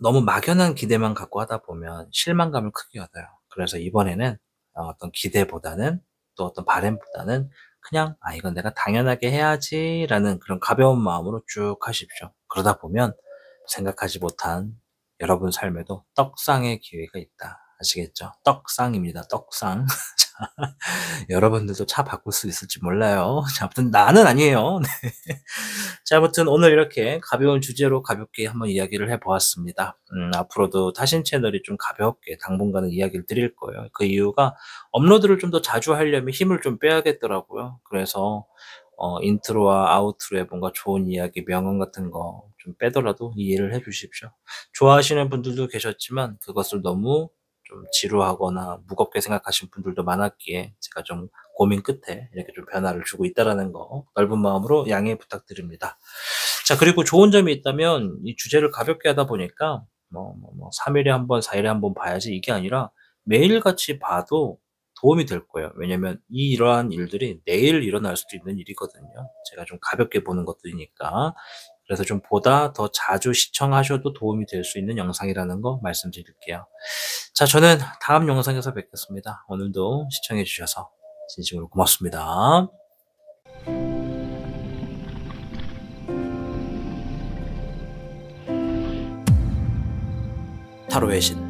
너무 막연한 기대만 갖고 하다 보면 실망감을 크게 얻어요. 그래서 이번에는 어떤 기대보다는 또 어떤 바램보다는 그냥 이건 내가 당연하게 해야지라는 그런 가벼운 마음으로 쭉 하십시오. 그러다 보면 생각하지 못한 여러분 삶에도 떡상의 기회가 있다. 아시겠죠? 떡상입니다. 떡상. 여러분들도 차 바꿀 수 있을지 몰라요. 자, 아무튼 나는 아니에요. 네. 자, 아무튼 오늘 이렇게 가벼운 주제로 가볍게 한번 이야기를 해보았습니다. 앞으로도 타신 채널이 좀 가볍게 당분간은 이야기를 드릴 거예요. 그 이유가 업로드를 좀 더 자주 하려면 힘을 좀 빼야겠더라고요. 그래서 인트로와 아우트로에 뭔가 좋은 이야기, 명언 같은 거 좀 빼더라도 이해를 해 주십시오. 좋아하시는 분들도 계셨지만 그것을 너무 좀 지루하거나 무겁게 생각하시는 분들도 많았기에 제가 좀 고민 끝에 이렇게 좀 변화를 주고 있다라는 거 넓은 마음으로 양해 부탁드립니다. 자, 그리고 좋은 점이 있다면 이 주제를 가볍게 하다 보니까 3일에 한 번, 4일에 한 번 봐야지 이게 아니라 매일같이 봐도 도움이 될 거예요. 왜냐면 이러한 일들이 내일 일어날 수도 있는 일이거든요. 제가 좀 가볍게 보는 것들이니까. 그래서 좀 보다 더 자주 시청하셔도 도움이 될 수 있는 영상이라는 거 말씀드릴게요. 자, 저는 다음 영상에서 뵙겠습니다. 오늘도 시청해 주셔서 진심으로 고맙습니다. 타로의 신